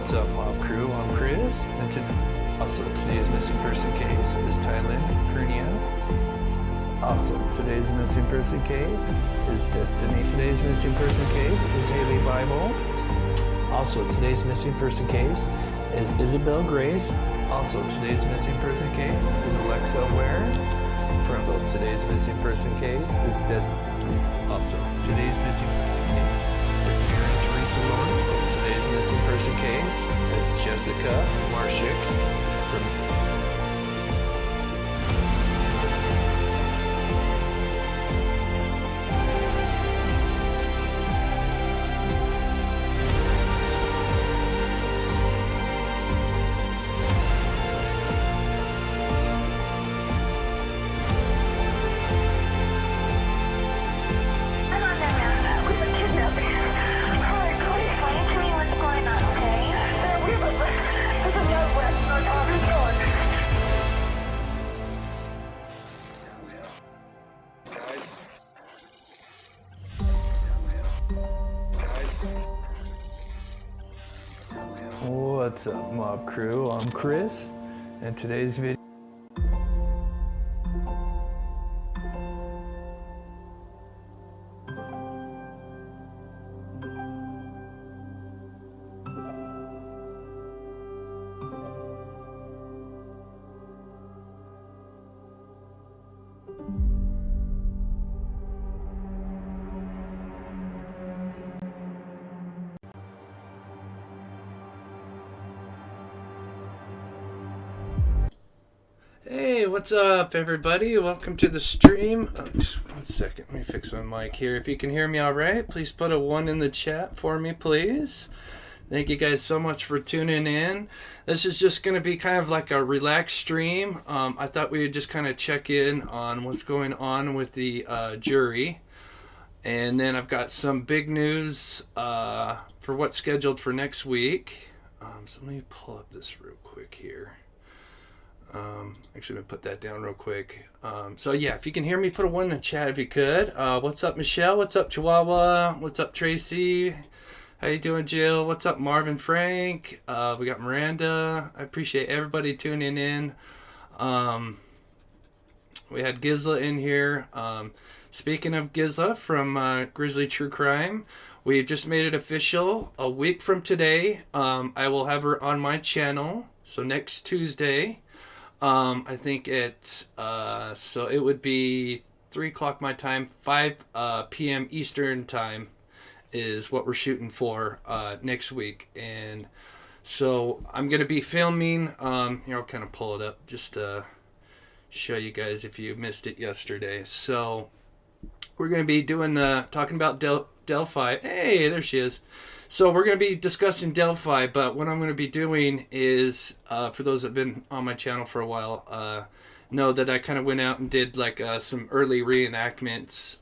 What's up, Mob Crew? I'm Chris, and today's missing person case is Thailand Purnia. Also, today's missing person case is Destiny. Today's missing person case is Haley Bible. Also, today's missing person case is Isabel Grace. Also, today's missing person case is Alexa Ware. Today's missing person case is Destiny. Also, today's missing person case is Erin Teresa Lawrence. Today's missing person case is Jessica Marshik from What's up, Mob Crew? I'm Chris, and today's video Hey, what's up, everybody? Welcome to the stream. Oh, just one second. Let me fix my mic here. If you can hear me all right, please put a 1 in the chat for me, please. Thank you guys so much for tuning in. This is just going to be kind of like a relaxed stream. I thought we would just kind of check in on what's going on with the jury. And then I've got some big news for what's scheduled for next week. So let me pull up this real quick here. Actually, I'm going to put that down real quick. So yeah, if you can hear me, put a 1 in the chat if you could. What's up, Michelle? What's up, Chihuahua? What's up, Tracy? How you doing, Jill? What's up, Marvin Frank? We got Miranda. I appreciate everybody tuning in. We had Gizla in here. Speaking of Gizla from Grizzly True Crime, we just made it official. A week from today, I will have her on my channel. So next Tuesday. I think so it would be 3 o'clock my time, 5 p.m. Eastern time is what we're shooting for next week. And so I'm going to be filming, here I'll kind of pull it up just to show you guys if you missed it yesterday. So we're going to be doing talking about Delphi. Hey, there she is. So we're going to be discussing Delphi, but what I'm going to be doing is, for those that have been on my channel for a while, know that I kind of went out and did like some early reenactments.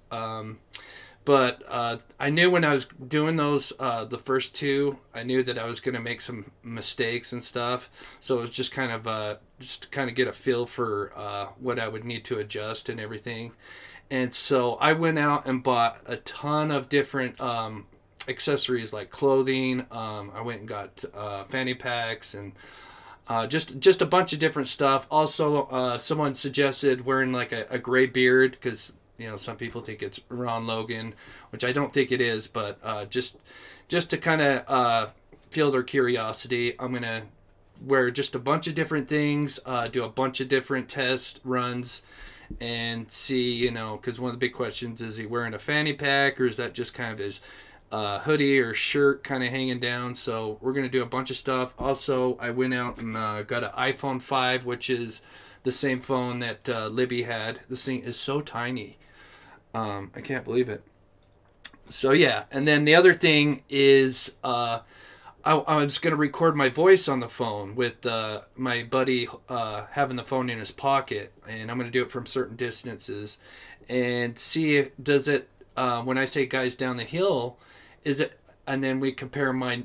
But I knew when I was doing those, the first 2, I knew that I was going to make some mistakes and stuff. So it was just kind of get a feel for what I would need to adjust and everything. And so I went out and bought a ton of different accessories like clothing. I went and got fanny packs and just a bunch of different stuff. Also, someone suggested wearing like a gray beard because some people think it's Ron Logan, which I don't think it is, but just to kind of feel their curiosity, I'm gonna wear just a bunch of different things, do a bunch of different test runs, and see, because one of the big questions is he wearing a fanny pack or is that just kind of his hoodie or shirt kind of hanging down. So we're going to do a bunch of stuff. Also, I went out and got an iPhone 5, which is the same phone that Libby had. This thing is so tiny. I can't believe it. So yeah, and then the other thing is I was going to record my voice on the phone with my buddy having the phone in his pocket, and I'm going to do it from certain distances and see does it when I say guys down the hill, is it, and then we compare my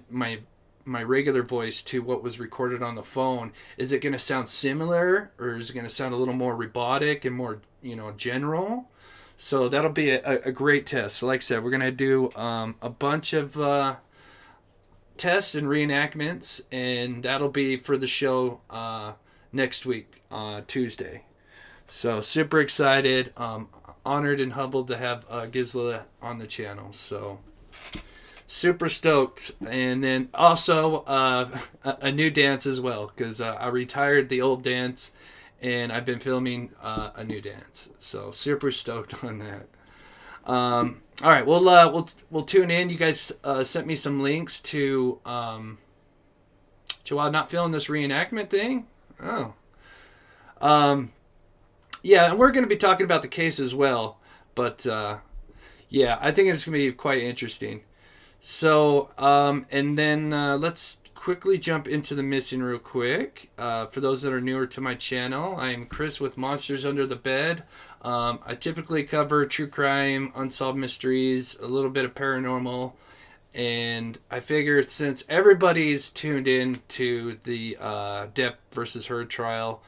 regular voice to what was recorded on the phone, is it going to sound similar or is it going to sound a little more robotic and more general? So that'll be a great test. So like I said, we're going to do a bunch of tests and reenactments, and that'll be for the show next week, Tuesday. So super excited, honored and humbled to have Gisela on the channel. So super stoked. And then also a new dance as well, because I retired the old dance and I've been filming a new dance. So super stoked on that. All right, we'll tune in. You guys sent me some links to while not feeling this reenactment thing. Oh. Yeah, and we're going to be talking about the case as well. But, yeah, I think it's going to be quite interesting. So, and then let's quickly jump into the missing real quick. For those that are newer to my channel, I am Chris with Monsters Under the Bed. I typically cover true crime, unsolved mysteries, a little bit of paranormal. And I figured since everybody's tuned in to the Depp versus Heard trial,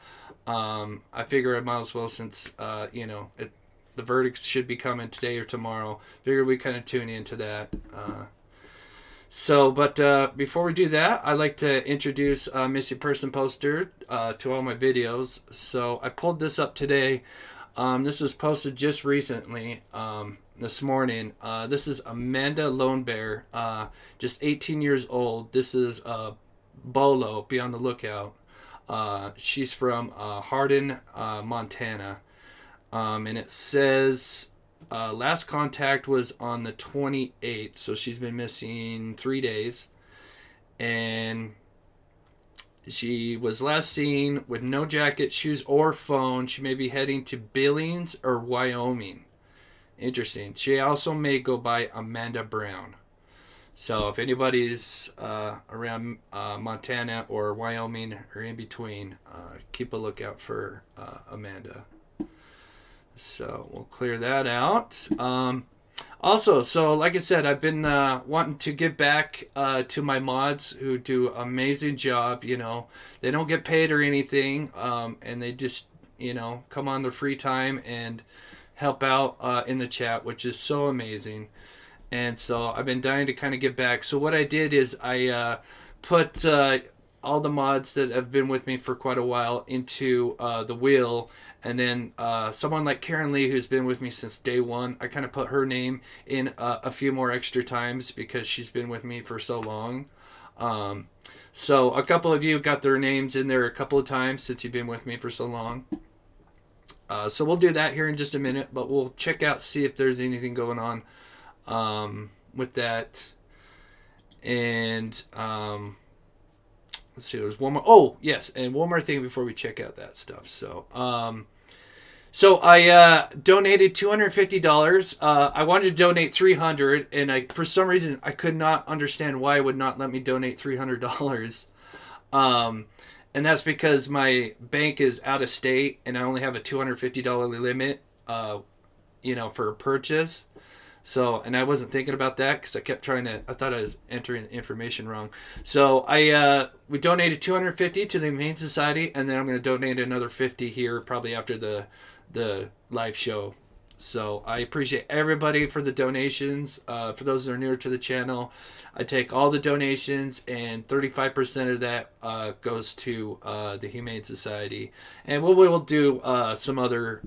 I figure I might as well, since the verdicts should be coming today or tomorrow, figure we kind of tune into that. But before we do that, I'd like to introduce a missing person poster to all my videos. So I pulled this up today. This was posted just recently, this morning. This is Amanda Lone Bear, just 18 years old. This is Bolo. Be on the lookout. She's from Hardin, Montana. And it says last contact was on the 28th, so she's been missing 3 days. And she was last seen with no jacket, shoes, or phone. She may be heading to Billings or Wyoming. Interesting. She also may go by Amanda Brown. So if anybody's around Montana or Wyoming or in between, keep a lookout for Amanda. So we'll clear that out. Also, so like I said, I've been wanting to get back to my mods who do an amazing job. You know, they don't get paid or anything, and they just, come on their free time and help out in the chat, which is so amazing. And so I've been dying to kind of get back. So what I did is I put all the mods that have been with me for quite a while into the wheel. And then someone like Karen Lee, who's been with me since day one, I kind of put her name in a few more extra times because she's been with me for so long. So a couple of you got their names in there a couple of times since you've been with me for so long. So we'll do that here in just a minute, but we'll check out, see if there's anything going on with that. And let's see, there's one more. Oh, yes, and one more thing before we check out that stuff. So I donated $250. I wanted to donate $300, and for some reason I could not understand why it would not let me donate $300. And that's because my bank is out of state, and I only have a $250 limit, for a purchase. So, and I wasn't thinking about that because I kept I thought I was entering the information wrong. So we donated $250 to the Humane Society, and then I'm going to donate another $50 here probably after the live show. So I appreciate everybody for the donations. For those that are newer to the channel, I take all the donations, and 35% of that goes to the Humane Society. And we will do some other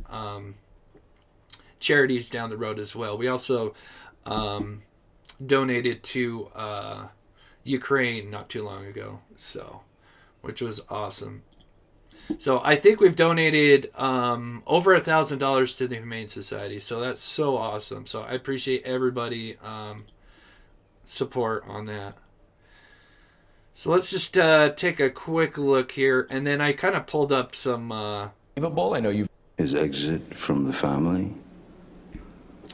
charities down the road as well. We also donated to Ukraine not too long ago, which was awesome. So I think we've donated over $1,000 to the Humane Society, so that's so awesome. So I appreciate everybody support on that. So let's just take a quick look here, and then I kind of pulled up some I know you've his exit from the family.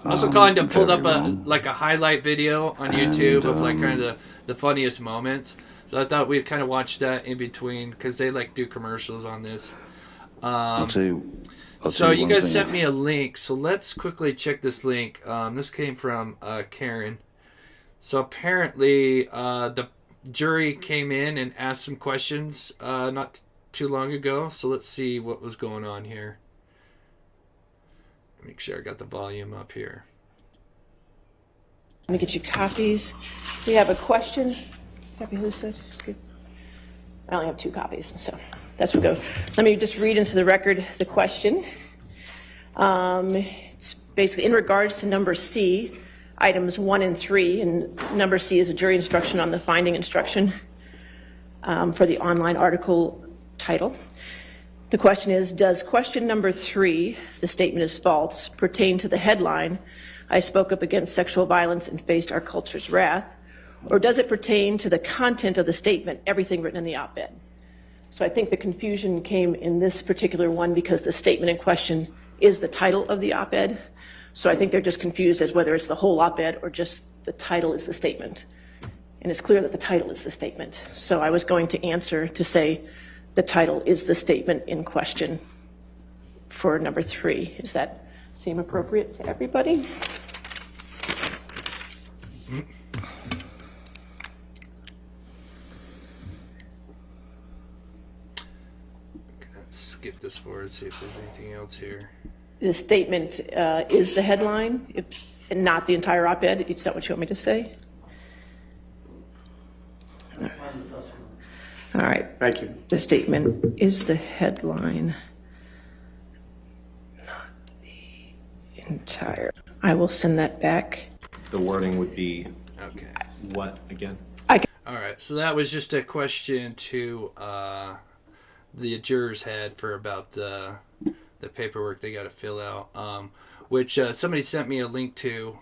Also kind of pulled up a highlight video on YouTube of kind of the funniest moments. So I thought we'd kind of watch that in between because they do commercials on this. I'll tell you you guys sent me a link, so let's quickly check this link. This came from Karen. So apparently the jury came in and asked some questions not too long ago. So let's see what was going on here. Make sure I got the volume up here. I'm going to get you copies. We have a question Copy of this, that's good. I only have 2 copies, so that's what go. Let me just read into the record the question. It's basically in regards to number C, items 1 and 3, and number C is a jury instruction on the finding instruction for the online article title. The question is, does question number 3, the statement is false, pertain to the headline, I spoke up against sexual violence and faced our culture's wrath, or does it pertain to the content of the statement, everything written in the op-ed? So I think the confusion came in this particular one because the statement in question is the title of the op-ed. So I think they're just confused as whether it's the whole op-ed or just the title is the statement. And it's clear that the title is the statement. So I was going to answer to say the title is the statement in question for number 3. Does that seem appropriate to everybody? Skip this forward, see if there's anything else here. The statement is the headline, and not the entire op-ed. Is that what you want me to say? All right. Thank you. The statement is the headline, not the entire. I will send that back. The wording would be Okay. what again? All right, so that was just a question to the jurors had for about the paperwork they got to fill out, which somebody sent me a link to.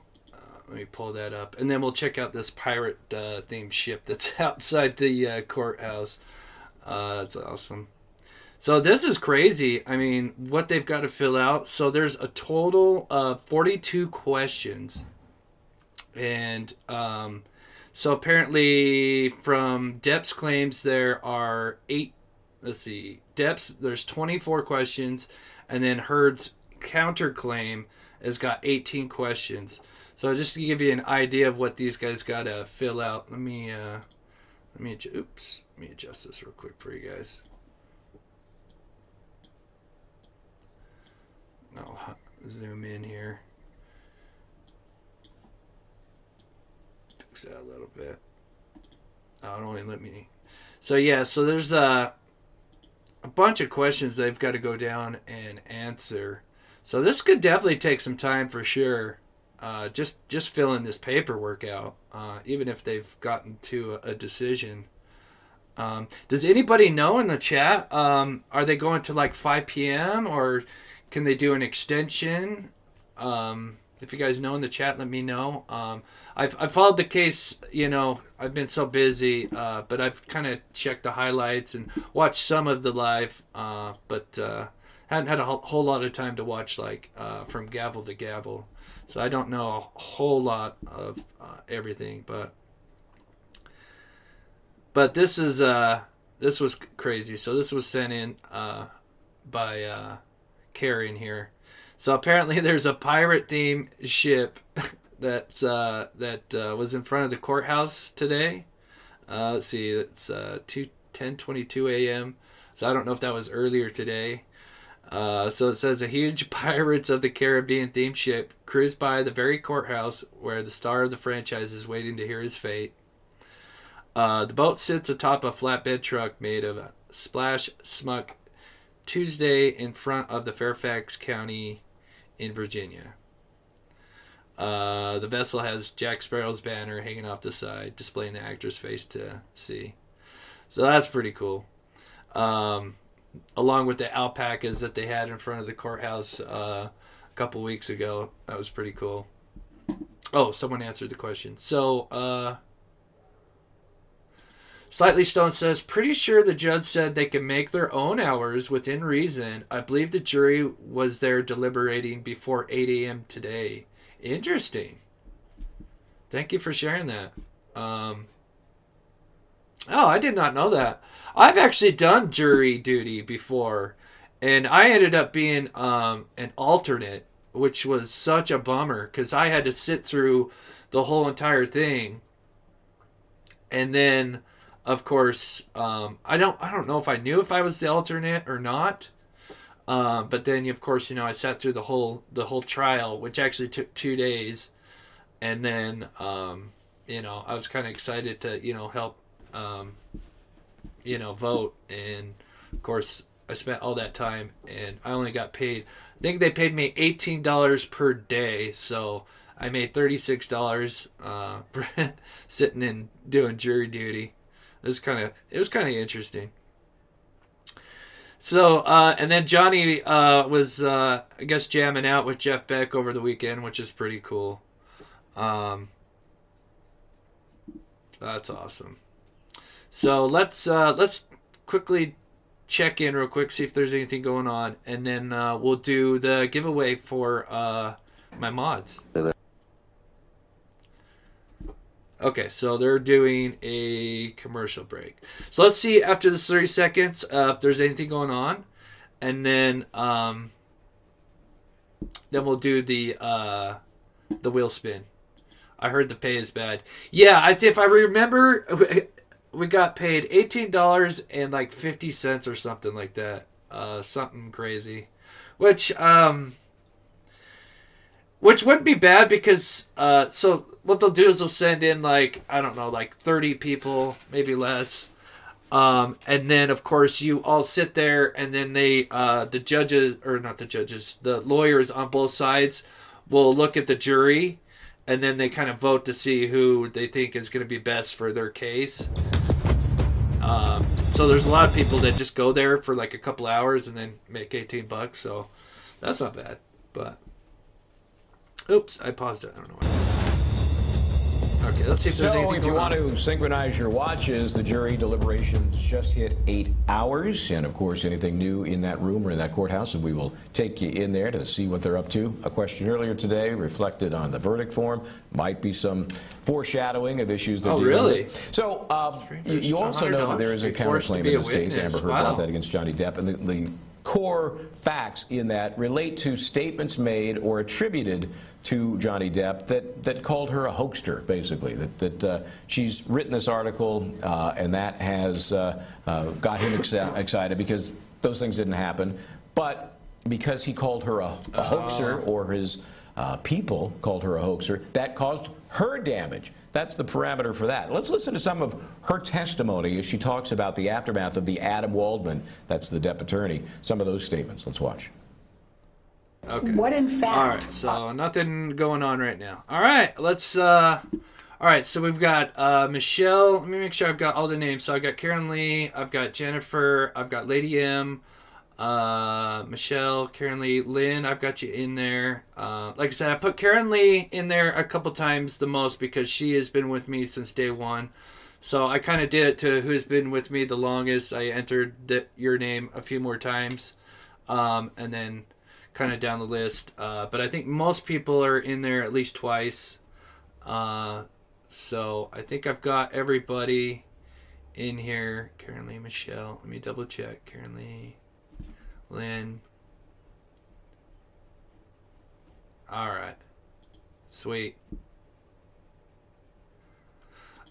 Let me pull that up, and then we'll check out this pirate themed ship that's outside the courthouse. That's awesome. So this is crazy. I mean, what they've got to fill out. So there's a total of 42 questions, and so apparently from Depp's claims there are 8. Let's see. Depp's, there's 24 questions, and then Heard's counterclaim has got 18 questions. So just to give you an idea of what these guys got to fill out, let me adjust this real quick for you guys. I'll zoom in here. Fix that a little bit. Oh, it only let me. So yeah, so there's a bunch of questions they've got to go down and answer. So this could definitely take some time for sure. Just filling this paperwork out, even if they've gotten to a decision. Does anybody know in the chat? Are they going to like 5 p.m. or can they do an extension? If you guys know in the chat, let me know. I've followed the case. You know, I've been so busy, but I've kind of checked the highlights and watched some of the live, but hadn't had a whole lot of time to watch like from gavel to gavel. So I don't know a whole lot of everything, but this was crazy. So this was sent in by Karen here. So apparently there's a pirate themed ship that was in front of the courthouse today. Let's see, it's 10:22 a.m. So I don't know if that was earlier today. So it says a huge Pirates of the Caribbean themed ship cruised by the very courthouse where the star of the franchise is waiting to hear his fate. The boat sits atop a flatbed truck made of splash smuck Tuesday in front of the Fairfax County in Virginia. The vessel has Jack Sparrow's banner hanging off the side, displaying the actor's face to see. So that's pretty cool. Along with the alpacas that they had in front of the courthouse a couple weeks ago. That was pretty cool. Oh, someone answered the question. So, Slightly Stone says, pretty sure the judge said they can make their own hours within reason. I believe the jury was there deliberating before 8 a.m. today. Interesting. Thank you for sharing that. Oh, I did not know that. I've actually done jury duty before, and I ended up being an alternate, which was such a bummer because I had to sit through the whole entire thing. And then, of course, I don't know if I knew if I was the alternate or not. But then, of course, I sat through the whole trial, which actually took 2 days, and then I was kind of excited to help vote. And of course, I spent all that time, and I only got paid. I think they paid me $18 per day, so I made $36 for sitting and doing jury duty. It was kind of interesting. So, and then Johhny was, I guess, jamming out with Jeff Beck over the weekend, which is pretty cool. That's awesome. So let's quickly check in real quick, see if there's anything going on, and then we'll do the giveaway for my mods. Okay, so they're doing a commercial break. So let's see after this 30 seconds if there's anything going on, and then we'll do the wheel spin. I heard the pay is bad. Yeah, if I remember, we got paid $18.50 or something like that. Something crazy, which wouldn't be bad because so what they'll do is they'll send in like 30 people, maybe less, and then of course you all sit there, and then the lawyers on both sides will look at the jury, and then they kind of vote to see who they think is going to be best for their case. So there's a lot of people that just go there for like a couple hours and then make $18, so that's not bad. But oops, I paused it. I don't know why. Okay, let's see if there's anything if you going want on. to synchronize your watches, the jury deliberations just hit 8 hours. And, of course, anything new in that room or in that courthouse, and we will take you in there to see what they're up to. A question earlier today reflected on the verdict form. Might be some foreshadowing of issues they're dealing really? with. So you also know that there is a counterclaim in this case. Amber Heard brought that against Johhny Depp. And the core facts in that relate to statements made or attributed to Johhny Depp that called her a hoaxer, basically. That she's written this article, and that has got him excited because those things didn't happen. But because he called her a hoaxer, or his people called her a hoaxer, that caused her damage. That's the parameter for that. Let's listen to some of her testimony as she talks about the aftermath of the Adam Waldman, that's the Depp attorney, some of those statements. Let's watch. Okay. What in fact? All right, so nothing going on right now. All right, let's. All right, so we've got Michelle. Let me make sure I've got all the names. So I've got Karen Lee, I've got Jennifer, I've got Lady M, Michelle, Karen Lee, Lynn. I've got you in there. Like I said, I put Karen Lee in there a couple times the most because she has been with me since day one. So I kind of did it to who's been with me the longest. I entered your name a few more times, and then kind of down the list. But I think most people are in there at least twice. So I think I've got everybody in here. Karen Lee, Michelle. Let me double check. Karen Lee, Lynn. All right. Sweet.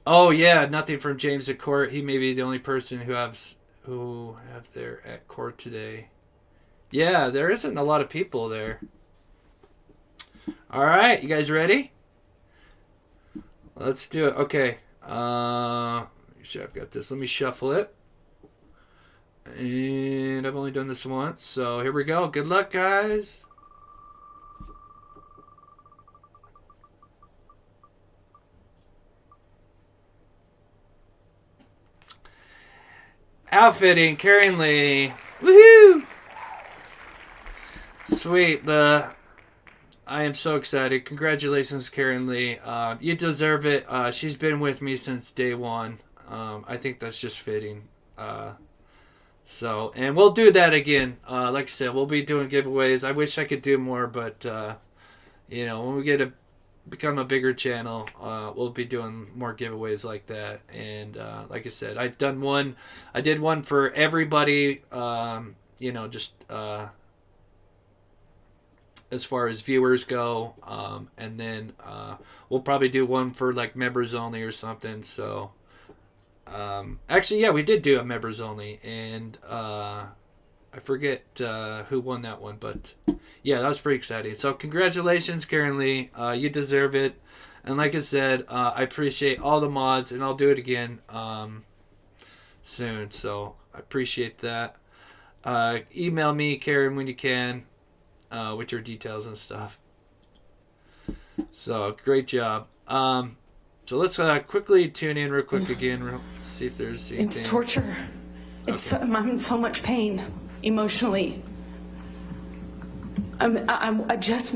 Oh yeah, nothing from James at court. He may be the only person who have there at court today. Yeah, there isn't a lot of people there. All right, you guys ready? Let's do it. Okay. Make sure I've got this. Let me shuffle it. And I've only done this once, so here we go. Good luck, guys. Outfitting, Karen Lee. Woohoo! Sweet. I am so excited. Congratulations, Karen Lee. You deserve it. She's been with me since day one. I think that's just fitting. And we'll do that again. Like I said, we'll be doing giveaways. I wish I could do more, but when we become a bigger channel, we'll be doing more giveaways like that. And like I said, I did one for everybody. As far as viewers go, and then we'll probably do one for like members only or something. So actually, yeah, we did do a members only, and I forget who won that one, but yeah, that was pretty exciting. So congratulations, Karen Lee. You deserve it. And like I said, I appreciate all the mods, and I'll do it again soon. So I appreciate that. Email me, Karen, when you can, with your details and stuff. So great job. So let's quickly tune in real quick again. See if there's anything. It's torture. I'm in so much pain emotionally. I just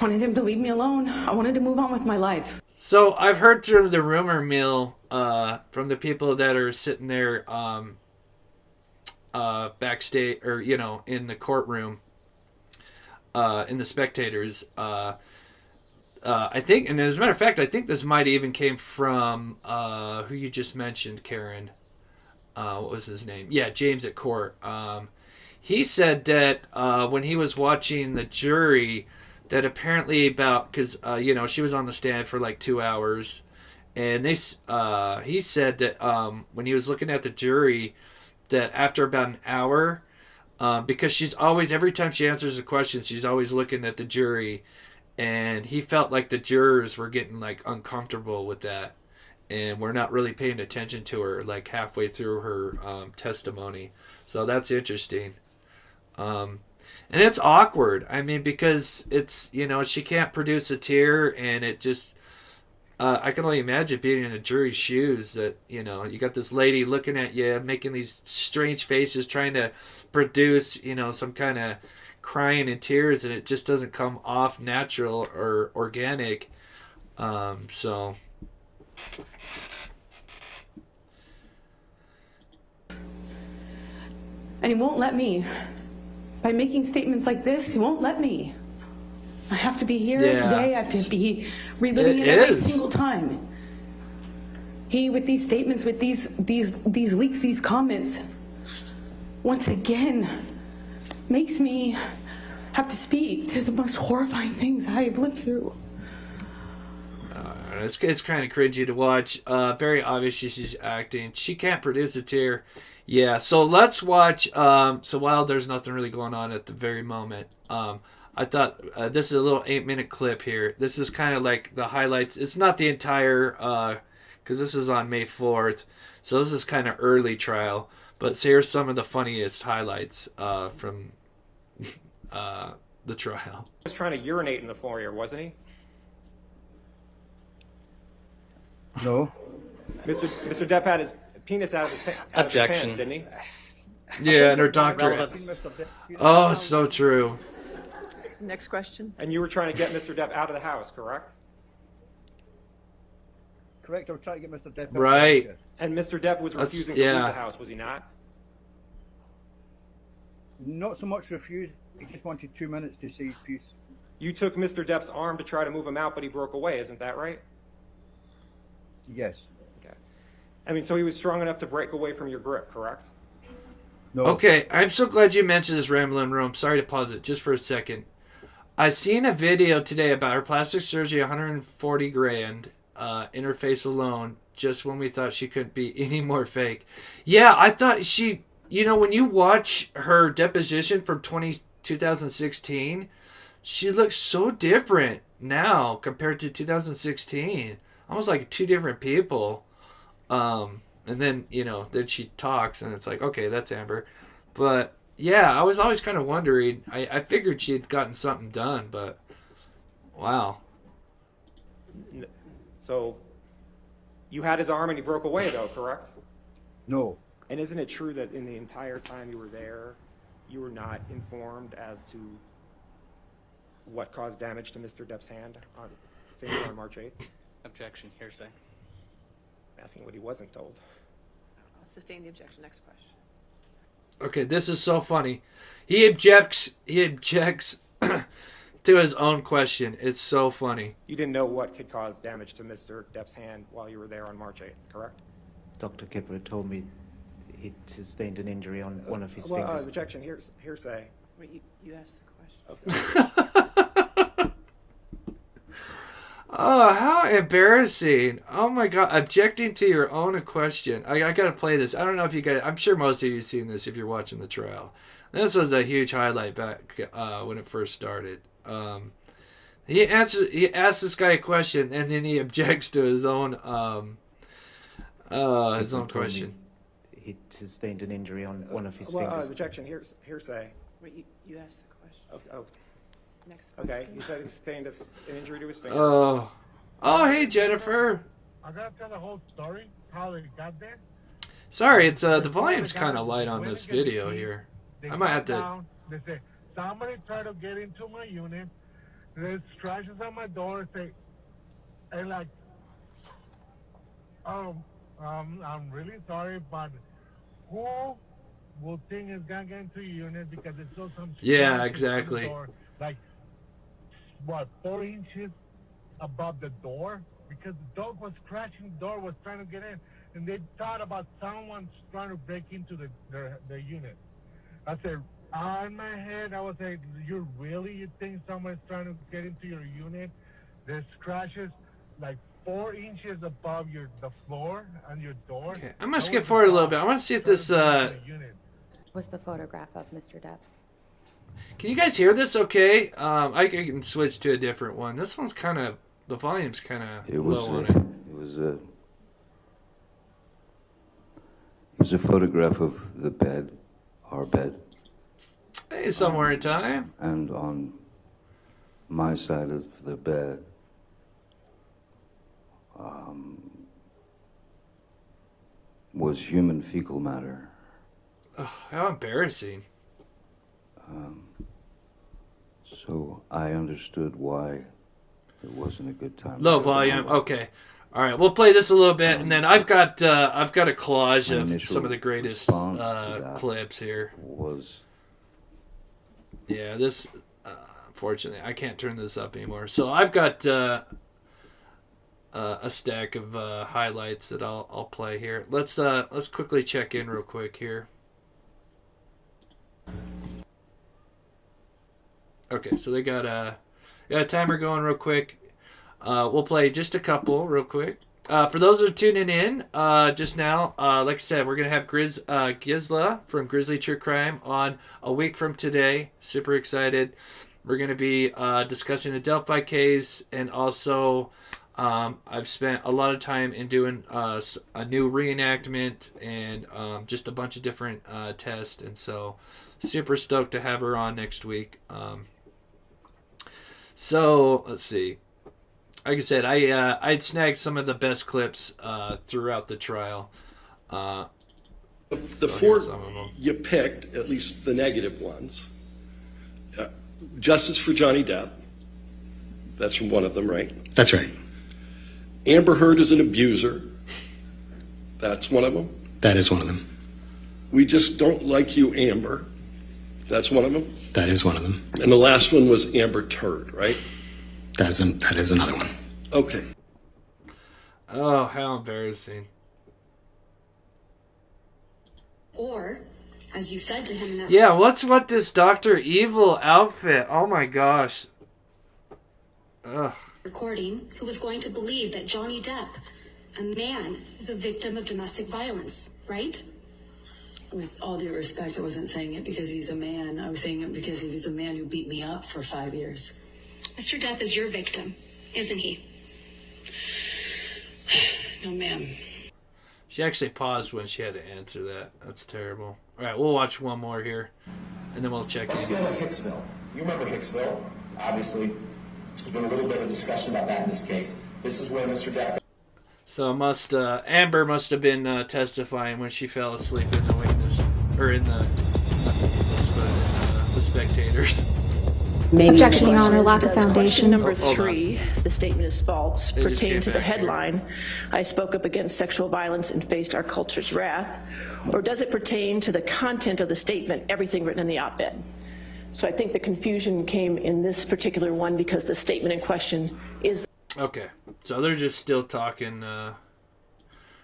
wanted him to leave me alone. I wanted to move on with my life. So I've heard through the rumor mill from the people that are sitting there backstage, or in the courtroom, in the spectators. I think, and as a matter of fact, I think this might even came from who you just mentioned, Karen. What was his name? Yeah, James at court. He said that when he was watching the jury, that apparently because she was on the stand for like 2 hours, and he said that when he was looking at the jury, that after about an hour, because she's always, every time she answers a question, she's always looking at the jury, and he felt like the jurors were getting like uncomfortable with that, and we're not really paying attention to her like halfway through her testimony. So that's interesting. And it's awkward. I mean, because it's, she can't produce a tear, and it just, I can only imagine being in a jury's shoes that, you got this lady looking at you, making these strange faces, trying to produce, some kind of crying and tears, and it just doesn't come off natural or organic. So. And he won't let me. By making statements like this, he won't let me. I have to be here today. I have to be reliving it every single time. He, with these statements, with these leaks, these comments, once again, makes me have to speak to the most horrifying things I have lived through. It's kind of cringy to watch. Very obvious she's acting. She can't produce a tear. Yeah, so let's watch. So while there's nothing really going on at the very moment, I thought this is a little 8-minute clip here. This is kind of like the highlights. It's not the entire, because this is on May 4th. So this is kind of early trial. But so here's some of the funniest highlights from the trial. He was trying to urinate in the foyer, wasn't he? No. Mr. Depp had his penis out of his pants, didn't he? Yeah, and her doctor. Oh, so true. Next question. And you were trying to get Mr. Depp out of the house, correct? Correct, I was trying to get Mr. Depp out. Right. And Mr. Depp was refusing to leave the house, was he not? Not so much refused, he just wanted 2 minutes to say his piece. You took Mr. Depp's arm to try to move him out, but he broke away, isn't that right? Yes. Okay. I mean, so he was strong enough to break away from your grip, correct? No. Okay, I'm so glad you mentioned this, Ramblin' Rome. Sorry to pause it just for a second. I seen a video today about her plastic surgery, 140 grand, in her face alone, just when we thought she couldn't be any more fake. Yeah, I thought she, when you watch her deposition from 2016, she looks so different now compared to 2016. Almost like two different people. And then, then she talks, and it's like, okay, that's Amber. But yeah, I was always kind of wondering. I figured she had gotten something done, but wow. So you had his arm and he broke away, though, correct? No. And isn't it true that in the entire time you were there, you were not informed as to what caused damage to Mr. Depp's finger on March 8th? Objection, hearsay. I'm asking what he wasn't told. Sustain the objection. Next question. Okay, this is so funny. He objects to his own question. It's so funny. You didn't know what could cause damage to Mr. Depp's hand while you were there on March 8th, correct? Dr. Kipper told me he sustained an injury on one of his fingers. Objection, hearsay. Wait, you asked the question. Okay. Oh, how embarrassing. Oh my God. Objecting to your own question. I got to play this. I don't know if you guys, I'm sure most of you have seen this if you're watching the trial. This was a huge highlight back when it first started. He asks this guy a question, and then he objects to his own question. He sustained an injury on one of his Well, fingers. objection, hearsay. Wait, you asked the question. Oh, Next okay, you said he sustained an injury to his finger. Oh, hey, Jennifer. I gotta tell the whole story, how they got there. Sorry, it's the volume's kind of light on this video here. I might have to. Down, they say, somebody tried to get into my unit. There's scratches on my door. And like, I'm really sorry, but who will think it's gonna get into your unit because it's still some Yeah, scratches on the exactly. door, like, what, 4 inches above the door? Because the dog was scratching the door, was trying to get in, and they thought about someone trying to break into their unit. I said, on my head, I was like, you think someone's trying to get into your unit? There's scratches like 4 inches above the floor and your door. Okay, I'm gonna skip forward a little bit. I want to see if this. Was the photograph of Mr. Depp? Can you guys hear this? Okay. I can switch to a different one. This one's kind of the volume's kind of low on it. It was a photograph of the bed, our bed. Hey, somewhere in time. And on my side of the bed, was human fecal matter. Oh, how embarrassing. So I understood why it wasn't a good time. Low volume. Okay. All right. We'll play this a little bit, and then I've got a collage of some of the greatest clips here. Yeah, this. Unfortunately, I can't turn this up anymore. So I've got a stack of highlights that I'll play here. Let's quickly check in real quick here. Okay, so they got a timer going real quick. We'll play just a couple real quick. For those that are tuning in just now, like I said, we're going to have Gisla from Grizzly True Crime on a week from today. Super excited. We're going to be discussing the Delphi case, and also I've spent a lot of time in doing a new reenactment and just a bunch of different tests, and so super stoked to have her on next week. So let's see. Like I said, I'd snagged some of the best clips throughout the trial. The four you picked, at least the negative ones. Justice for Johhny Depp. That's from one of them, right? That's right. Amber Heard is an abuser. That's one of them. That is one of them. We just don't like you, Amber. That's one of them. That is one of them. And the last one was Amber Turd, right? That is another one. Okay. Oh, how embarrassing. Or, as you said to him... Yeah, what's with this Dr. Evil outfit? Oh my gosh. Ugh. Recording, who was going to believe that Johhny Depp, a man, is a victim of domestic violence, right? With all due respect, I wasn't saying it because he's a man. I was saying it because he was a man who beat me up for 5 years. Mr. Depp is your victim, isn't he? No, ma'am. She actually paused when she had to answer that. That's terrible. All right, we'll watch one more here, and then we'll check in. Let's go to Hicksville. You remember Hicksville? Obviously, there's been a little bit of discussion about that in this case. This is where Mr. Depp... So Amber must have been testifying when she fell asleep in the witness, or in the spectators. Objection, Your Honor, lack of foundation. Number 3, the statement is false. Pertaining to the headline, I spoke up against sexual violence and faced our culture's wrath. Or does it pertain to the content of the statement, everything written in the op-ed? So I think the confusion came in this particular one because the statement in question is... Okay, so they're just still talking.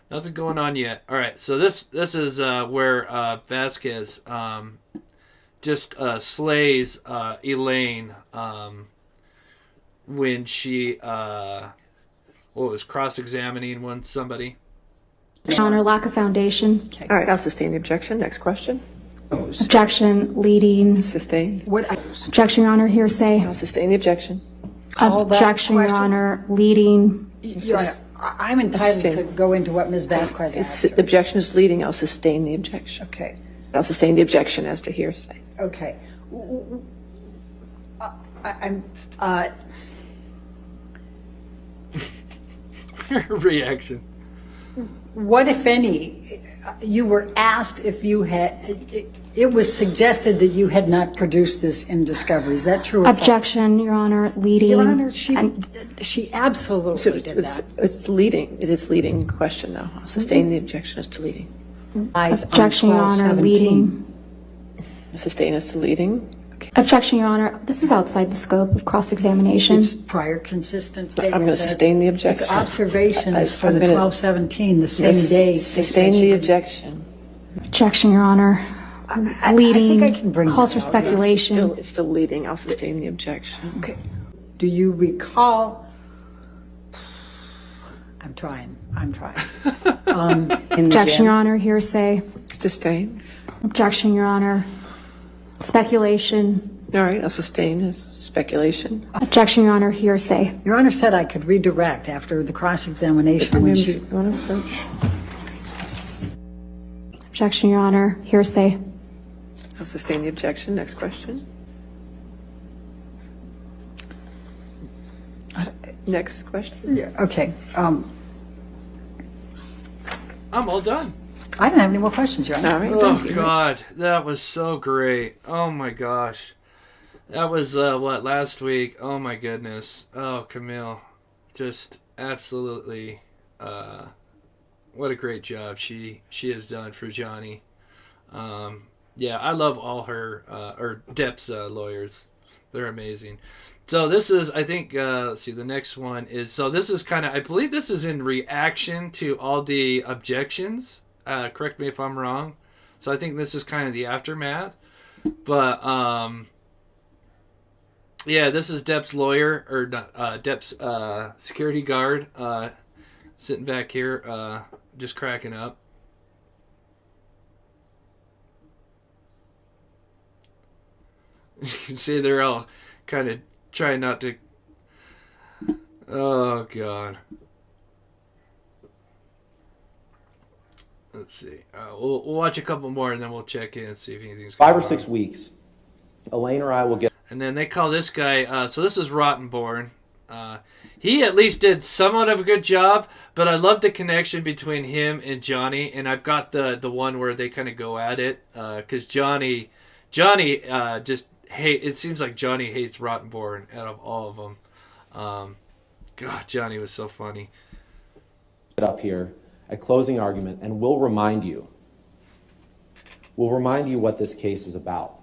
Nothing going on yet. All right, so this is where Vasquez just slays Elaine when she was cross-examining somebody. Your Honor, lack of foundation. All right, I'll sustain the objection. Next question. Objection, leading. Sustained. Objection, Your Honor, hearsay. I'll sustain the objection. call that Objection, Your question? Honor, leading. Your Honor, I'm entitled to go into what Ms. Vasquez asked. The objection is leading. I'll sustain the objection. Okay. I'll sustain the objection as to hearsay. Okay. I'm, Reaction. what, if any, you were asked if you had, it was suggested that you had not produced this in discovery. Is that true or false? Objection, Your Honor, leading. Your Honor, she absolutely did that. It's leading. It's leading question, though. I'll sustain the objection as to leading. Objection, Your Honor, leading. I'll sustain as to leading. Objection, Your Honor. This is outside the scope of cross-examination. It's prior consistent statements. I'm going to sustain the objection. It's observations for the I'm gonna 12/17, the same day. Sustain the objection. Objection, Your Honor. Leading. I think I can bring calls for that out. speculation. It's still leading. I'll sustain the objection. Okay. Do you recall? I'm trying. Objection, Your Honor. Hearsay. Sustain. Objection, Your Honor. Speculation. All right. I'll sustain as speculation. Objection, Your Honor. Hearsay. Your Honor said I could redirect after the cross-examination when she. Objection, Your Honor. Hearsay. I'll sustain the objection. Next question. Next question. Yeah, okay. I'm all done. I don't have any more questions, Your Honor. All right. Oh, God. That was so great. Oh, my gosh. That was, last week? Oh, my goodness. Oh, Camille. Just absolutely, what a great job she has done for Johhny. Yeah, I love all her, or Depp's lawyers. They're amazing. So this is, I think, let's see, the next one is, so this is kind of, I believe this is in reaction to all the objections. Correct me if I'm wrong. So I think this is kind of the aftermath. But, yeah, this is Depp's lawyer, or not, Depp's security guard, sitting back here, just cracking up. You can see they're all kind of trying not to... Oh, God. Let's see. We'll watch a couple more, and then we'll check in and see if anything's going on. 5 or 6 weeks, Elaine or I will get... And then they call this guy... so this is Rottenborn. He at least did somewhat of a good job, but I love the connection between him and Johhny, and I've got the one where they kind of go at it, because Johhny just... it seems like Johhny hates Rottenborn out of all of them. God, Johhny was so funny. up here at closing argument, and we'll remind you what this case is about.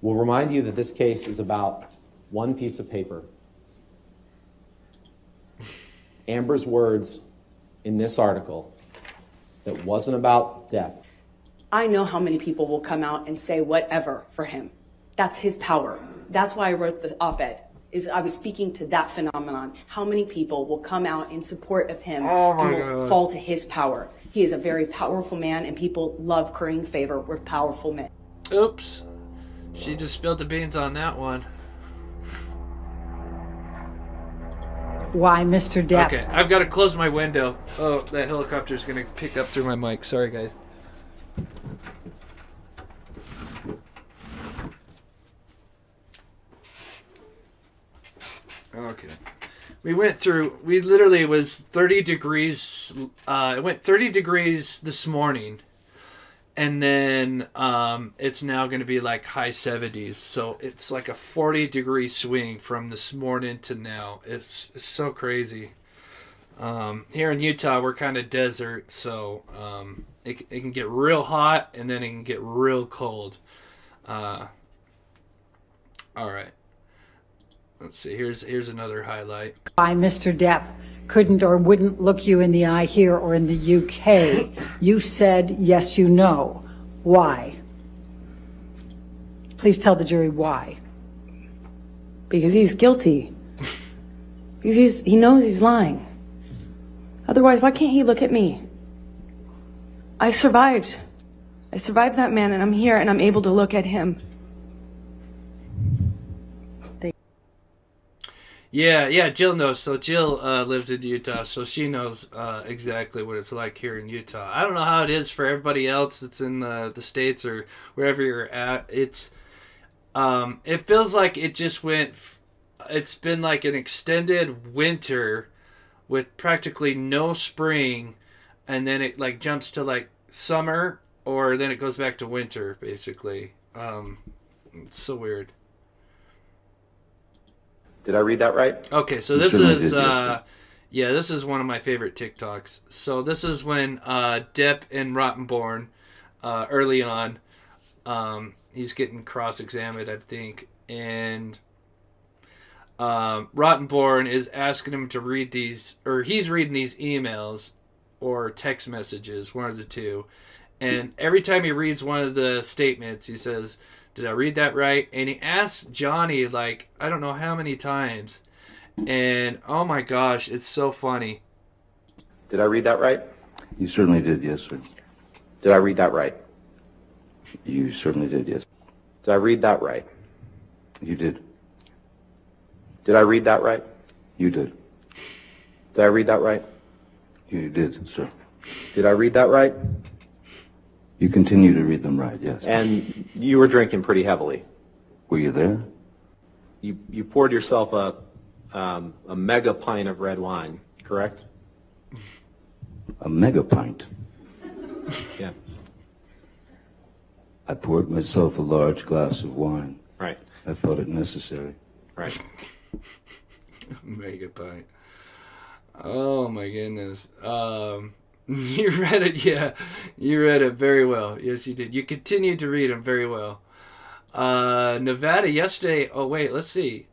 We'll remind you that this case is about one piece of paper. Amber's words in this article that wasn't about Depp. I know how many people will come out and say whatever for him. That's his power. That's why I wrote the op-ed. I was speaking to that phenomenon. How many people will come out in support of him and will fall to his power? He is a very powerful man, and people love currying favor with powerful men. Oops. She just spilled the beans on that one. Why, Mr. Depp? Okay, I've got to close my window. Oh, that helicopter's going to pick up through my mic. Sorry, guys. Okay. We literally was 30 degrees, it went 30 degrees this morning, and then it's now going to be like high 70s, so it's like a 40-degree swing from this morning to now. It's so crazy. Here in Utah, we're kind of desert, so it can get real hot, and then it can get real cold. All right. Let's see, here's another highlight. Why Mr. Depp couldn't or wouldn't look you in the eye here or in the UK. You said, yes, you know. Why? Please tell the jury why. Because he's guilty. Because he knows he's lying. Otherwise, why can't he look at me? I survived. I survived that man, and I'm here, and I'm able to look at him. Yeah, Jill knows. So Jill lives in Utah, so she knows exactly what it's like here in Utah. I don't know how it is for everybody else that's in the States or wherever you're at. It's it feels like it just went. It's been like an extended winter with practically no spring, and then it like jumps to like summer, or then it goes back to winter, basically. It's so weird. Did I read that right? Okay, so this is this is one of my favorite TikToks. So this is when Depp and Rottenborn early on, he's getting cross-examined, I think, and Rottenborn is asking him to read these, or he's reading these emails or text messages, one of the two, and every time he reads one of the statements, he says, "Did I read that right?" And he asks Johhny, like, I don't know how many times. And, oh my gosh, it's so funny. Did I read that right? You certainly did, yes, sir. Did I read that right? You certainly did, yes. Did I read that right? You did. Did I read that right? You did. Did I read that right? You did, sir. Did I read that right? You continue to read them right, yes. And you were drinking pretty heavily. Were you there? You poured yourself a mega pint of red wine, correct? A mega pint? Yeah. I poured myself a large glass of wine. Right. I thought it necessary. Right. Mega pint. Oh my goodness. You read it, yeah. You read it very well. Yes, you did. You continued to read them very well. Nevada yesterday. Oh, wait, let's see.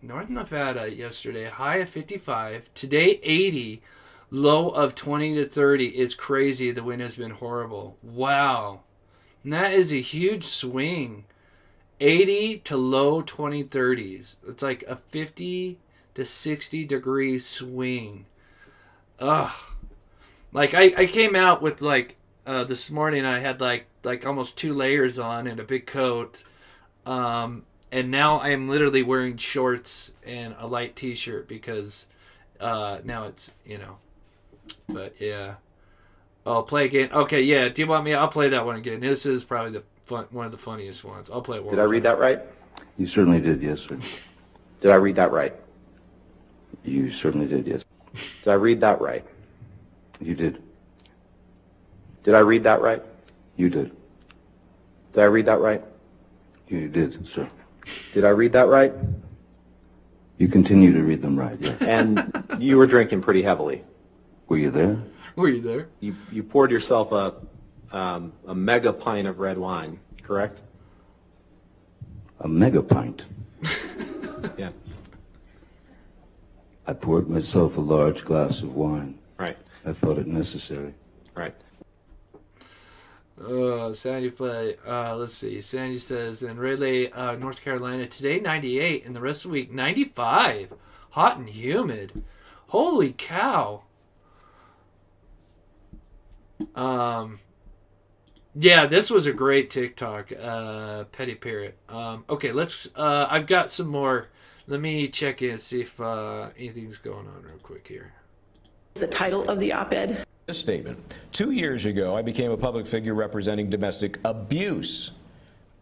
North Nevada yesterday, high of 55. Today, 80. Low of 20 to 30 is crazy. The wind has been horrible. Wow. And that is a huge swing. 80 to low 2030s. It's like a 50 to 60 degree swing. Ugh. Like, I came out with, like, this morning I had, like almost 2 layers on and a big coat. And now I am literally wearing shorts and a light t-shirt because now it's, But, yeah. I'll play again. Okay, yeah. Do you want me? I'll play that one again. This is probably one of the funniest ones. I'll play it. Did I read that right? You certainly did, yes, sir. Did I read that right? You certainly did, yes. Did I read that right? You did. Did I read that right? You did. Did I read that right? You did, sir. Did I read that right? You continue to read them right, yes. And you were drinking pretty heavily. Were you there? Were you there? You poured yourself a mega pint of red wine, correct? A mega pint? Yeah. I poured myself a large glass of wine. Right. I thought it necessary. Right. Sandy play. Let's see. Sandy says in Raleigh, North Carolina today 98, and the rest of the week 95. Hot and humid. Holy cow. Yeah, this was a great TikTok. Petty Parrot. Okay, let's. I've got some more. Let me check in and see if anything's going on real quick here. The title of the op-ed. This statement. 2 years ago, I became a public figure representing domestic abuse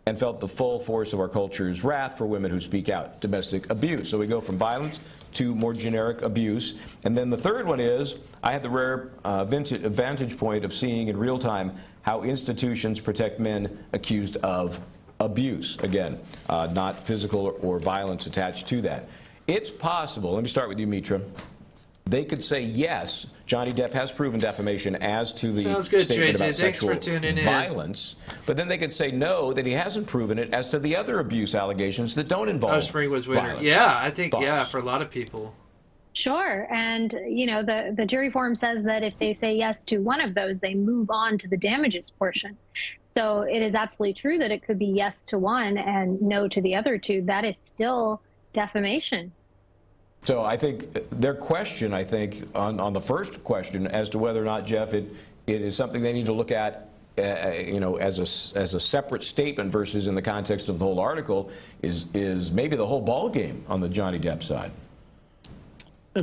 and felt the full force of our culture's wrath for women who speak out. Domestic abuse. So we go from violence to more generic abuse. And then the third one is, I had the rare vantage point of seeing in real time how institutions protect men accused of abuse. Again, not physical or violence attached to that. It's possible, let me start with you, Mitra. They could say, yes, Johhny Depp has proven defamation as to the statement Tracy. about sexual violence, but then they could say no, that he hasn't proven it as to the other abuse allegations that don't involve spring was winter. Violence. Yeah, I think, Thoughts? for a lot of people. Sure. And, the jury form says that if they say yes to one of those, they move on to the damages portion. So it is absolutely true that it could be yes to one and no to the other two. That is still defamation. So I think their question, on the first question as to whether or not, Jeff, it is something they need to look at, as a separate statement versus in the context of the whole article, is maybe the whole ball game on the Johhny Depp side.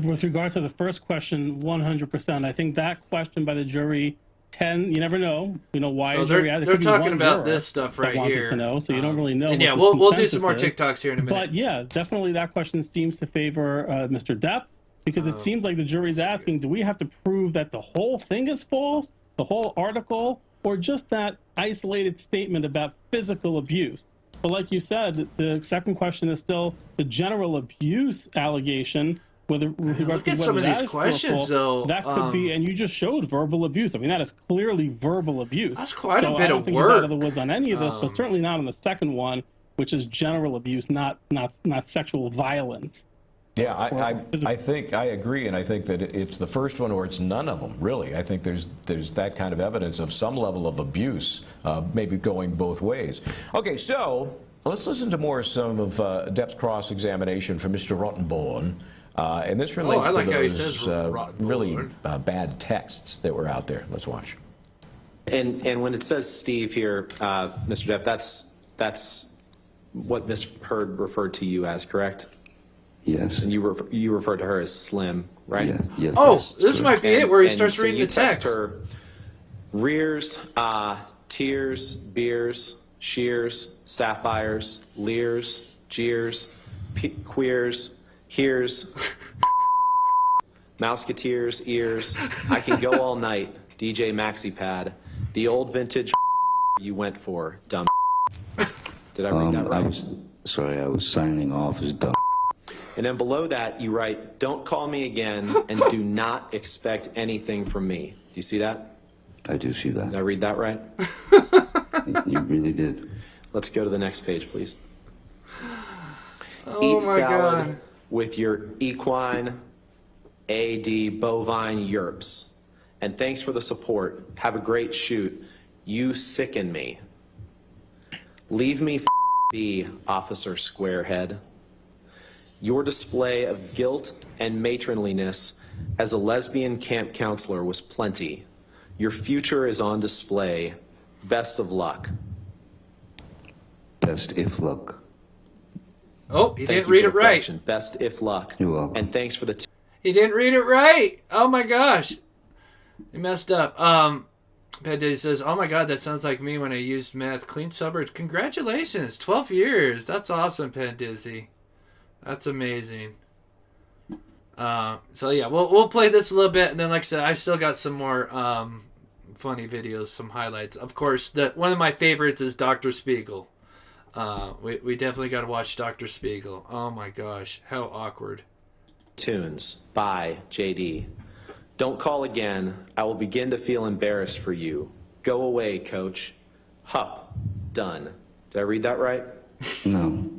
with regard to the first question, 100%. I think that question by the jury, you never know. You know why So a jury asked. they're talking about this stuff right wanted here. to know, so you don't really know. And what yeah, the we'll do some consensus more is. TikToks here in a minute. But yeah, definitely that question seems to favor Mr. Depp, because it seems like the jury's asking, do we have to prove that the whole thing is false, the whole article, or just that isolated statement about physical abuse? But like you said, the second question is still the general abuse allegation. With regard Look to at whether some of that these is questions, truthful, though. that could be, and you just showed verbal abuse. I mean, that is clearly verbal abuse. That's quite a so bit I don't of think work. he's out of the woods on any of this, but certainly not on the second one, which is general abuse, not sexual violence. Yeah, I think I agree, and I think that it's the first one or it's none of them, really. I think there's that kind of evidence of some level of abuse, maybe going both ways. Okay, so let's listen to some of Depp's cross-examination from Mr. Rottenborn. And this relates like to how he those says really bad texts that were out there. Let's watch. And when it says Steve here, Mr. Depp, that's what Ms. Heard referred to you as, correct? Yes. And you referred to her as Slim, right? Yeah. Yes. Oh, yes, this correct. might be it where he starts so reading you the text. her rears, tears, beers, shears, sapphires, leers, jeers, queers, hears, Mouseketeers, ears. I can go all night. DJ Maxi Pad. The old vintage you went for, dumb. Did I read that right? I was signing off as dumb. And then below that, you write, don't call me again and do not expect anything from me. Do you see that? I do see that. Did I read that right? You really did. Let's go to the next page, please. Oh Eat my salad God. with your equine AD bovine yerps. And thanks for the support. Have a great shoot. You sicken me. Leave me be, Officer Squarehead. Your display of guilt and matronliness as a lesbian camp counselor was plenty. Your future is on display. Best of luck. Best if luck. Oh, he Thank didn't you read for it the right. correction. Best if luck. You're welcome. And thanks for the He didn't read it right. Oh my gosh. He messed up. Pat Diddy says, oh my God, that sounds like me when I used meth. Clean suburb. Congratulations. 12 years. That's awesome, Pat Dizzy. That's amazing. So yeah, we'll play this a little bit, and then like I said, I still got some more funny videos, some highlights. Of course, one of my favorites is Dr. Spiegel. We definitely got to watch Dr. Spiegel. Oh my gosh, how awkward. Tunes by JD. Don't call again. I will begin to feel embarrassed for you. Go away, coach. Hup. Done. Did I read that right? No.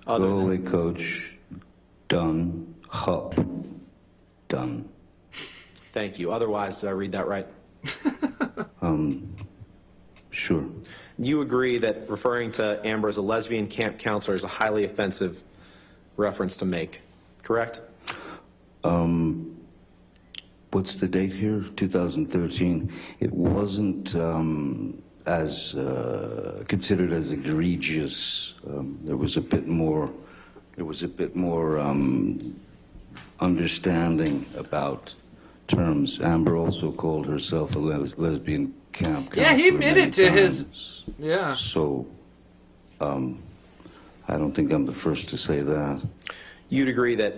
Other Go than- away, coach. Done. Hup. Done. Thank you. Otherwise, did I read that right? Sure. You agree that referring to Amber as a lesbian camp counselor is a highly offensive reference to make, correct? What's the date here? 2013. It wasn't as considered as egregious. There was a bit more. There was a bit more understanding about terms. Amber also called herself a lesbian camp counselor. Yeah, he admitted to many his. times. Yeah. So, I don't think I'm the first to say that. You'd agree that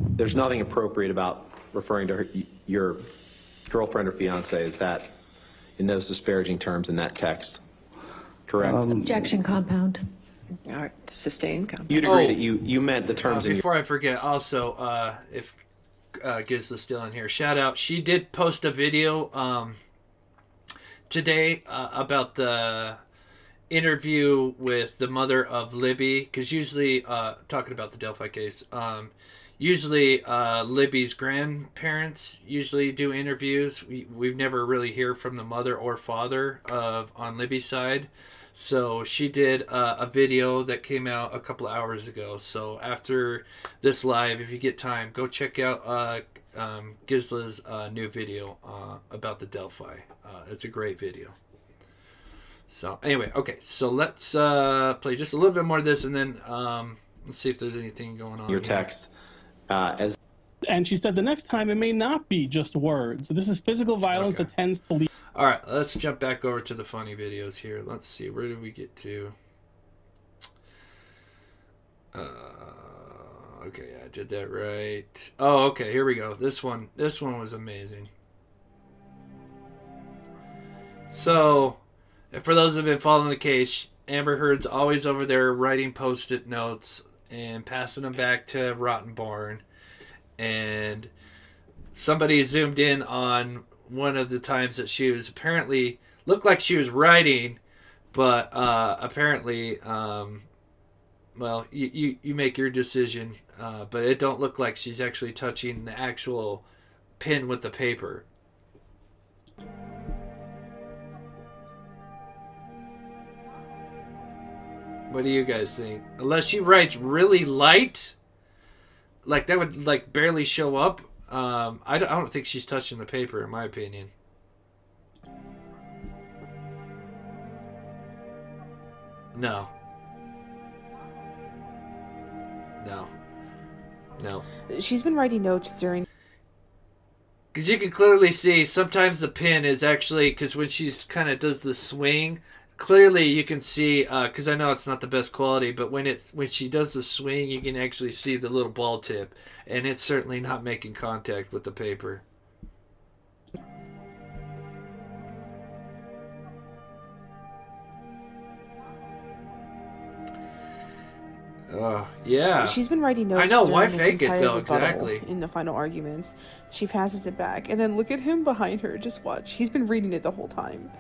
there's nothing appropriate about referring to her, your girlfriend or fiance as that in those disparaging terms in that text, correct? Objection compound. All right, sustained. You'd agree that you meant the terms in your... Before I forget, also, if Gizla's still in here, shout out. She did post a video today about the interview with the mother of Libby, because usually, talking about the Delphi case, usually Libby's grandparents usually do interviews. We've never really hear from the mother or father on Libby's side. So she did a video that came out a couple of hours ago. So after this live, if you get time, go check out Gizla's new video about the Delphi. It's a great video. So anyway, okay. So let's play just a little bit more of this, and then let's see if there's anything going on. Your here. text as And she said the next time it may not be just words. This is physical violence that tends to lead. All right, let's jump back over to the funny videos here. Let's see, where did we get to? Okay, I did that right. Oh, okay, here we go. This one was amazing. So, for those who have been following the case, Amber Heard's always over there writing post-it notes and passing them back to Rottenborn. And somebody zoomed in on one of the times that she was apparently looked like she was writing, but apparently, well, you make your decision. But it don't look like she's actually touching the actual pen with the paper. What do you guys think? Unless she writes really light, like that would like barely show up. I don't think she's touching the paper, in my opinion. No. She's been writing notes during. Because you can clearly see sometimes the pen is actually, because when she's kind of does the swing, clearly you can see, because I know it's not the best quality, but when she does the swing, you can actually see the little ball tip, and it's certainly not making contact with the paper. Yeah. She's been writing notes. I know, why during fake this it entire though? rebuttal Exactly. In the final arguments, she passes it back, and then look at him behind her. Just watch. He's been reading it the whole time.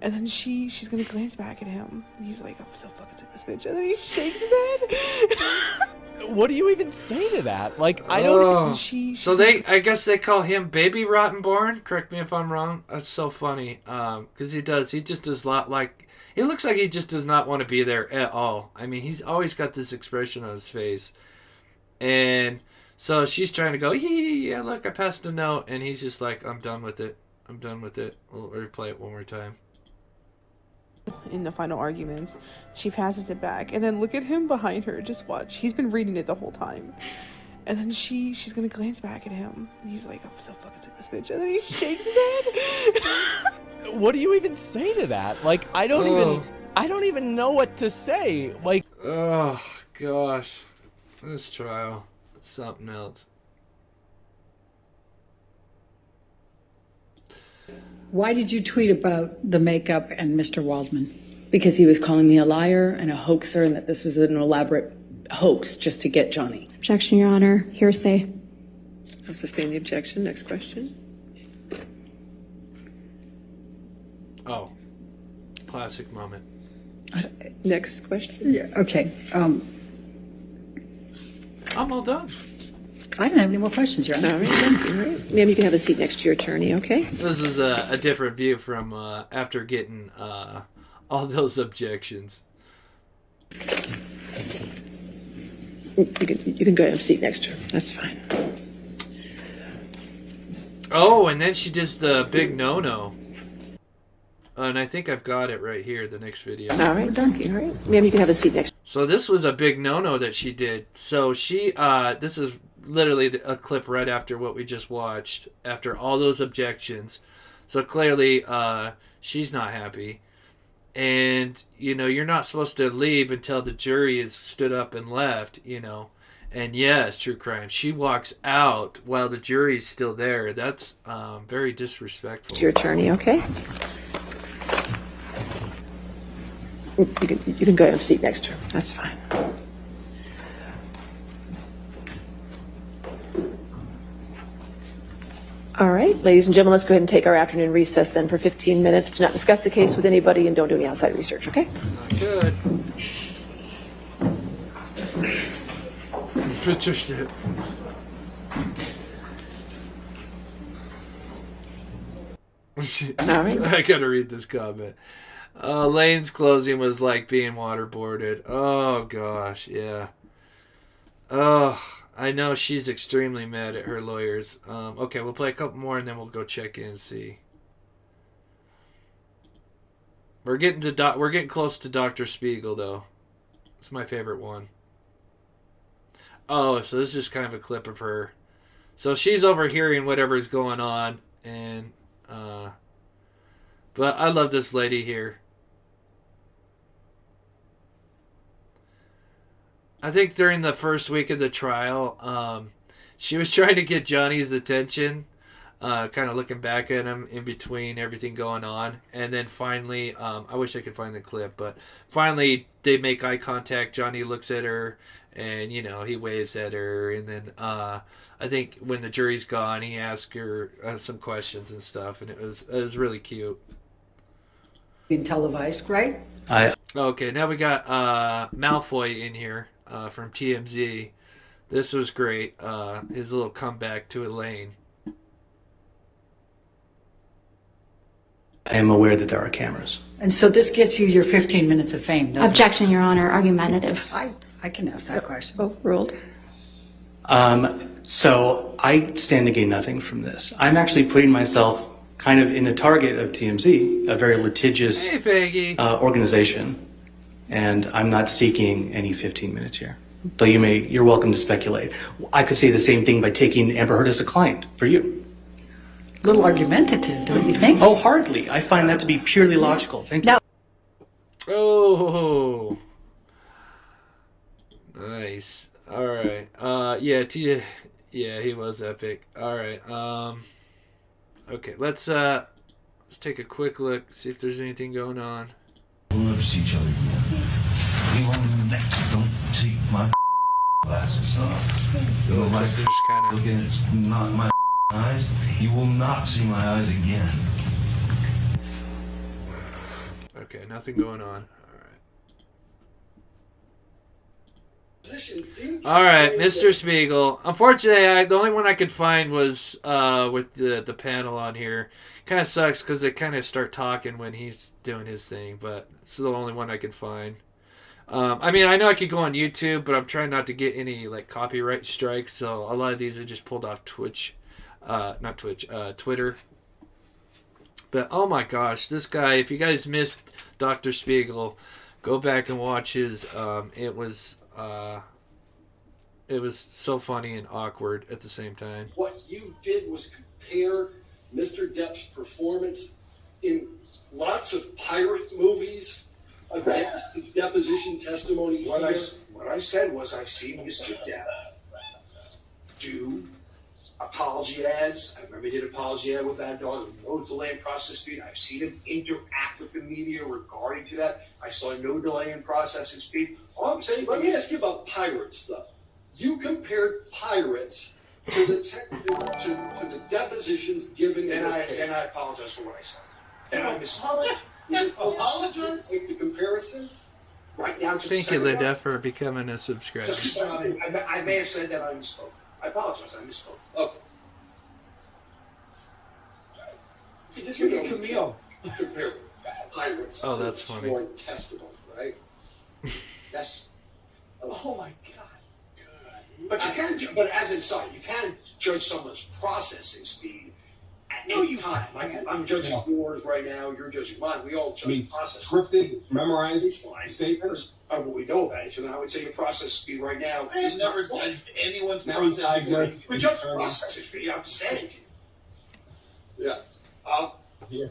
And then she's gonna glance back at him. And he's like, I'm so fucking sick of this bitch. And then he shakes his head. What do you even say to that? Like, I don't. So I guess they call him Baby Rottenborn. Correct me if I'm wrong. That's so funny. Because he just does not like. He looks like he just does not want to be there at all. I mean, he's always got this expression on his face. And so she's trying to go, yeah, look, I passed a note. And he's just like, I'm done with it. I'm done with it. We'll replay it one more time. In the final arguments, she passes it back, and then look at him behind her. Just watch. He's been reading it the whole time. And then she's gonna glance back at him. And he's like, I'm so fucking sick of this bitch. And then he shakes his head. What do you even say to that? Like, I don't even know what to say. Like, oh gosh, this trial, something else. Why did you tweet about the makeup and Mr. Waldman? Because he was calling me a liar and a hoaxer, and that this was an elaborate hoax just to get Johhny. Objection, Your Honor. Hearsay. I'll sustain the objection. Next question. Oh, classic moment. Next question. Yeah, okay. I'm all done. I don't have any more questions, Your Honor. All right, thank you. All right. Ma'am, you can have a seat next to your attorney, okay? This is a different view from after getting all those objections. You can go ahead and have a seat next to her. That's fine. Oh, and then she does the big no-no. And I think I've got it right here, the next video. All right, thank you. All right. Ma'am, you can have a seat next. So this was a big no-no that she did. So she, this is literally a clip right after what we just watched, after all those objections. So clearly, she's not happy. And, you know, you're not supposed to leave until the jury has stood up and left, you know. And yes, true crime. She walks out while the jury's still there. That's very disrespectful. To your attorney, okay? You can go ahead and have a seat next to her. That's fine. All right, ladies and gentlemen, let's go ahead and take our afternoon recess then for 15 minutes. Do not discuss the case with anybody and don't do any outside research, okay? Not good. Patricia. All right. I gotta read this comment. Lane's closing was like being waterboarded. Oh gosh, yeah. Oh, I know she's extremely mad at her lawyers. Okay, we'll play a couple more and then we'll go check in and see. We're getting close to Dr. Spiegel though. It's my favorite one. Oh, so this is just kind of a clip of her So she's overhearing whatever's going on, and but I love this lady here. I think during the first week of the trial, she was trying to get Johnny's attention, kind of looking back at him in between everything going on. And then finally, I wish I could find the clip, but finally they make eye contact. Johhny looks at her, and, you know, he waves at her. And then I think when the jury's gone, he asks her some questions and stuff, and it was really cute. Being televised, right? Okay, now we got Malfoy in here from TMZ. This was great. His little comeback to Elaine. I am aware that there are cameras. And so this gets you your 15 minutes of fame, doesn't Objection, Your Honor. Argumentative. I can ask that question. Overruled. So I stand to gain nothing from this. I'm actually putting myself kind of in a target of TMZ, a very litigious organization, and I'm not seeking any 15 minutes here. Though you're welcome to speculate. I could say the same thing by taking Amber Heard as a client for you. A little argumentative, don't you think? Oh, hardly. I find that to be purely logical. Thank you. Oh, nice. All right. Yeah, he was epic. All right. Okay, let's take a quick look, see if there's anything going on. We'll never see each other again. You don't take my glasses off. So it looks like they're just kind of looking at not my eyes. You will not see my eyes again. Okay, nothing going on. All right, Mr. Spiegel. Unfortunately, the only one I could find was with the panel on here. Kind of sucks because they kind of start talking when he's doing his thing, but it's the only one I could find. I mean, I know I could go on YouTube, but I'm trying not to get any like copyright strikes, so a lot of these are just pulled off Twitter. But oh my gosh, this guy! If you guys missed Dr. Spiegel, go back and watch his. It was so funny and awkward at the same time. What you did was compare Mr. Depp's performance in lots of pirate movies against his deposition testimony. What I said was I've seen Mr. Depp do apology ads. I remember he did an apology ad with Bad Dog, no delay in process speed. I've seen him interact with the media regarding to that. I saw no delay in processing speed. All I'm saying. Let me ask you about pirates, though. You compared pirates to the depositions given in this case. And I apologize for what I said. And I misspoke. You apologize? The comparison? Right now, just Thank you, Linda, for becoming a subscriber. Just I may have said that I misspoke. I apologize. I misspoke. Okay. You know, Camille compare pirates to that's funny. Sworn testimony, right? Yes. Oh my God. But you can, but as an aside, you can judge someone's processing speed at any time. I'm judging yours right now. You're judging mine. We all judge processing. Scripted, memorized statements are what we know about each other. I would say your process speed right now. I have never judged anyone's processing speed. We judge processing speed. I'm just saying. Yeah.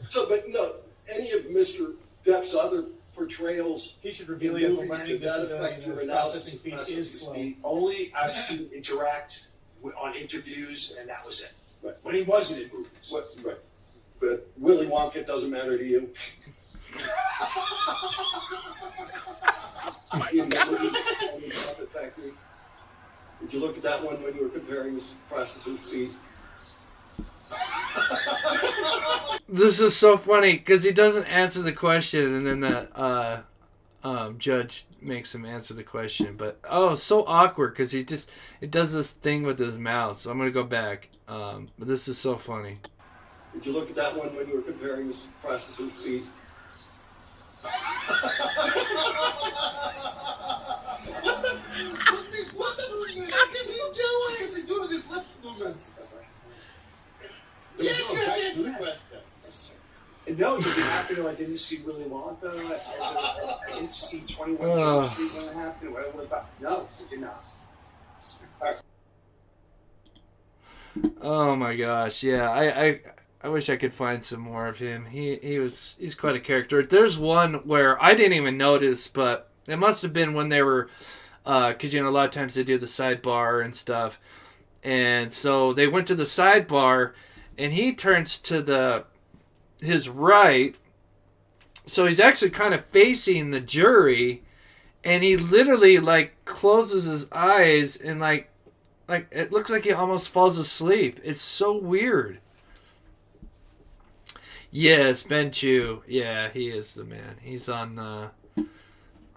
So, but no, any of Mr. Depp's other portrayals. He should reveal in he has a movies, learning did that disability affect and your his analysis processing of speed is slow. Only I've seen him interact on interviews, and that was it. Right. When he wasn't in movies. Right. But Willy Wonka doesn't matter to you. In that movie, on the Chocolate Factory. Did you look at that one when you were comparing his processing speed? This is so funny because he doesn't answer the question, and then the judge makes him answer the question. But so awkward because it does this thing with his mouth. So I'm gonna go back. But this is so funny. Did you look at that one when you were comparing his processing speed? What the fuck is he doing? What is he doing with his lips movements? Yes, you answered the question. No, you didn't happen to. I didn't see Willy Wonka. I didn't see 21 Jump Street when it happened. No, you did not. All right. Oh my gosh, yeah. I wish I could find some more of him. He's quite a character. There's one where I didn't even notice, but it must have been when they were, because a lot of times they do the sidebar and stuff, and so they went to the sidebar, and he turns to his right, so he's actually kind of facing the jury, and he literally closes his eyes and like it looks like he almost falls asleep. It's so weird. Yes, Ben Chu. Yeah, he is the man. He's on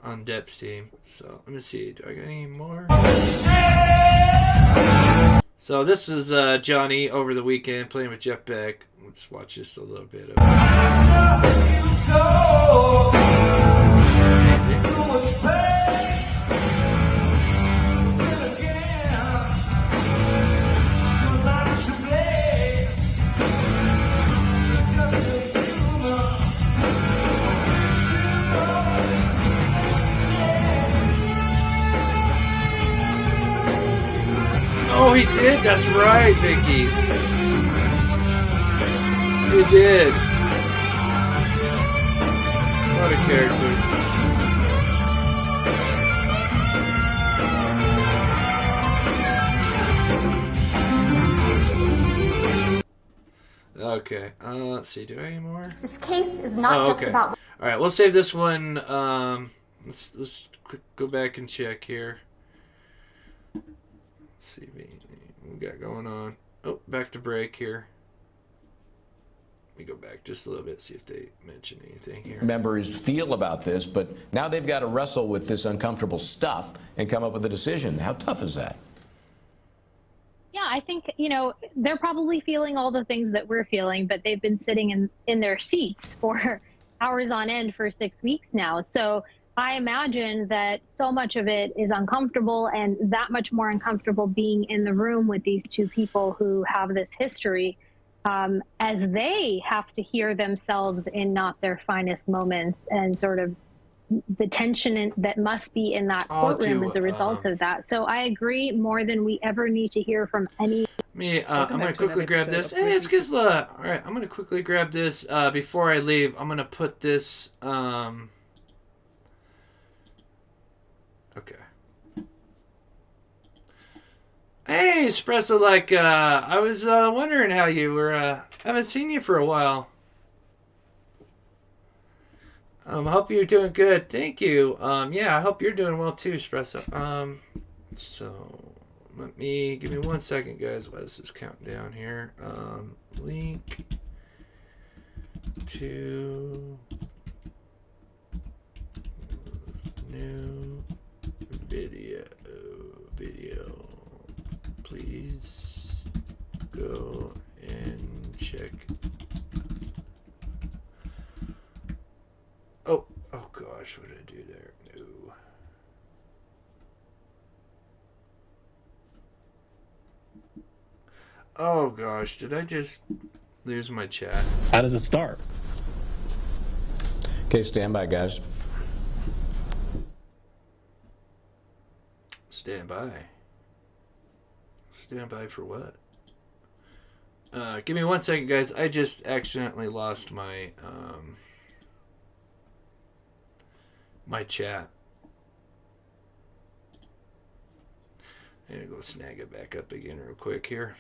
Depp's team. So let me see. Do I got any more? So this is Johhny over the weekend playing with Jeff Beck. Let's watch just a little bit of it. Oh, he did. That's right, Vicky. He did. What a character. Okay. Let's see. Do I have any more? This case is not just about. All right. We'll save this one. Let's go back and check here. Let's see what we got going on. Oh, back to break here. Let me go back just a little bit, see if they mention anything here. Members feel about this, but now they've got to wrestle with this uncomfortable stuff and come up with a decision. How tough is that? Yeah, I think, they're probably feeling all the things that we're feeling, but they've been sitting in their seats for hours on end for 6 weeks now. So I imagine that so much of it is uncomfortable, and that much more uncomfortable being in the room with these two people who have this history, as they have to hear themselves in not their finest moments, and sort of the tension that must be in that courtroom as a result of that. So I agree, more than we ever need to hear from any. I'm going to quickly grab this. Hey, it's Gizla. All right, I'm going to quickly grab this before I leave. I'm going to put this. Okay. Hey, Espresso, I was wondering how you were. I haven't seen you for a while. I hope you're doing good. Thank you. Yeah, I hope you're doing well too, Espresso. So give me 1 second, guys, while this is counting down here. Link to new video. Please go and check. Oh gosh, what did I do there? No. Oh gosh, did I just lose my chat? How does it start? Okay, stand by, guys. Stand by. Stand by for what? Give me 1 second, guys. I just accidentally lost my my chat. I'm gonna go snag it back up again real quick here.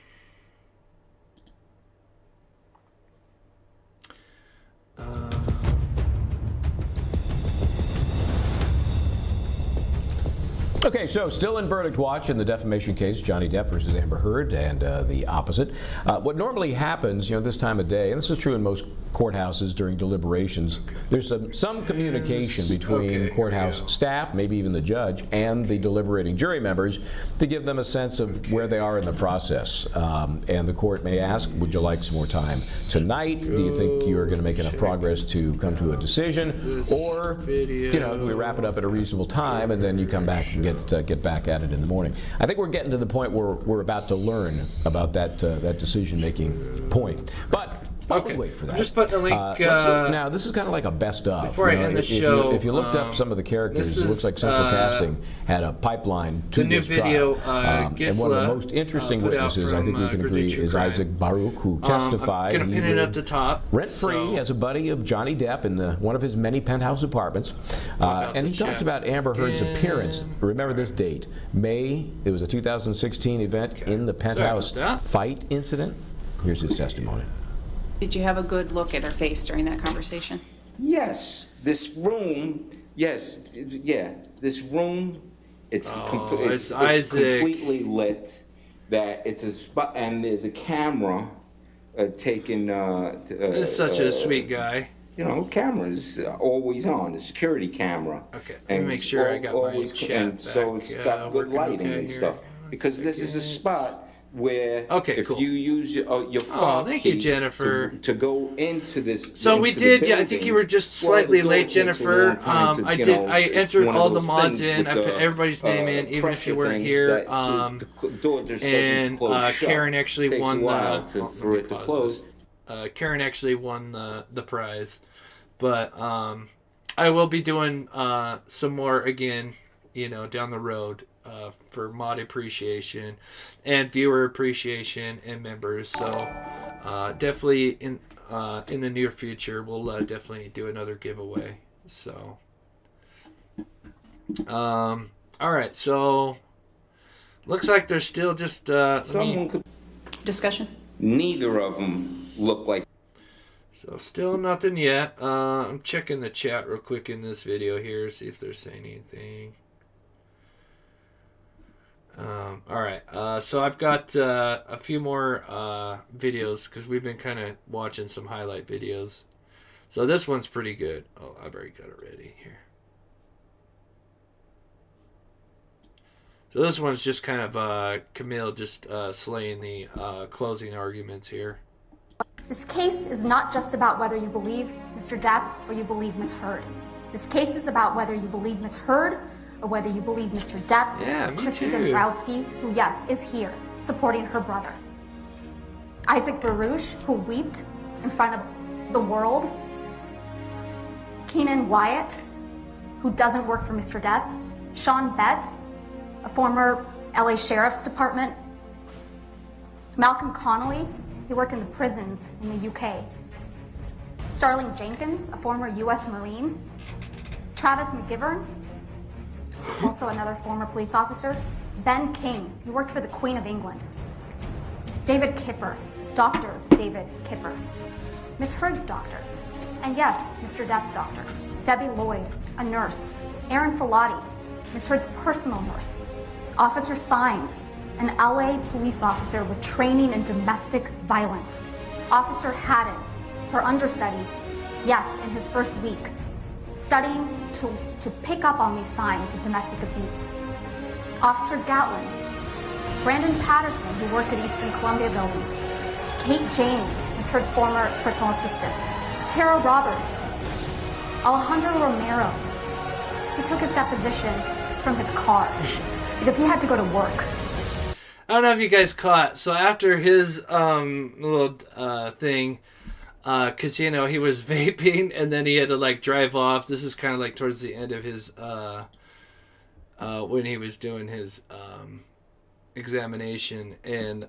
Okay, so still in verdict watch in the defamation case, Johhny Depp versus Amber Heard, and the opposite. What normally happens, this time of day, and this is true in most courthouses during deliberations, there's some communication between courthouse staff, maybe even the judge, and the deliberating jury members to give them a sense of where they are in the process. And the court may ask, would you like some more time tonight? Do you think you're going to make enough progress to come to a decision? Or, we wrap it up at a reasonable time and then you come back and get back at it in the morning. I think we're getting to the point where we're about to learn about that decision-making point. But While Okay. we wait for that. I'm just putting a link. Now, this is kind of like a best of. Before I end the show, if you looked up some of the characters, it looks like Central Casting had a pipeline to the new this video, trial. And one of the Gisela, most interesting put out witnesses, I think from, we can Grizzly agree, True is Crime. Isaac Baruch, who testified. I'm going to pin it at the top. Rent-free as a buddy of Johhny Depp in one of his many penthouse apartments. And he talked about Amber Heard's appearance. Remember this date. May, it was a 2016 event in the penthouse fight incident. Here's his testimony. Did you have a good look at her face during that conversation? Yes, this room. Yes, yeah, this room. It's it's Isaac. completely lit. That it's a spot, and there's a camera taking. He's such a sweet guy. You know, cameras always on. The security camera. Okay, let me make sure I got my chat and back. so it's got good lighting and here. stuff. Because this is a spot where if cool. you use your phone thank you, Jennifer. to go into this. So we into the did, yeah. I think you were just building. slightly Well, the late, door takes a Jennifer. long time to, I you did. know, I it's entered one of all the those mods things in. I with put the, everybody's name in, even if pressure you weren't thing here. that the door just doesn't And close shut. Karen actually Takes won a while the. for it to close. Karen actually won the prize, but I will be doing some more again, down the road. For mod appreciation and viewer appreciation and members, so definitely in the near future we'll definitely do another giveaway. So all right, so looks like there's still just discussion. Neither of them look like. So still nothing yet. I'm checking the chat real quick in this video here, see if they're saying anything. All right, so I've got a few more videos because we've been kind of watching some highlight videos. So this one's pretty good. Oh, I've already got it ready here. So this one's just kind of Camille just slaying the closing arguments here. This case is not just about whether you believe Mr. Depp or you believe Miss Heard. This case is about whether you believe Miss Heard or whether you believe Mr. Depp, Christy Dombrowski, who, yes, is here, supporting her brother. Isaac Baruch, who wept in front of the world. Keenan Wyatt, who doesn't work for Mr. Depp. Sean Betts, a former LA Sheriff's Department. Malcolm Connolly, he worked in the prisons in the UK. Starling Jenkins, a former US Marine. Travis McGivern, also another former police officer. Ben King, he worked for the Queen of England. David Kipper, Dr. David Kipper. Miss Heard's doctor. And yes, Mr. Depp's doctor. Debbie Lloyd, a nurse. Aaron Filati, Miss Heard's personal nurse. Officer Sines, an LA police officer with training in domestic violence. Officer Haddon, her understudy, yes, in his first week, studying to pick up on these signs of domestic abuse. Officer Gatlin, Brandon Patterson, who worked at Eastern Columbia Building, Kate James, Ms. Heard's former personal assistant, Tara Roberts, Alejandro Romero, he took his deposition from his car because he had to go to work. I don't know if you guys caught, so after his little thing, because he was vaping and then he had to drive off. This is kind of towards the end of his when he was doing his examination, and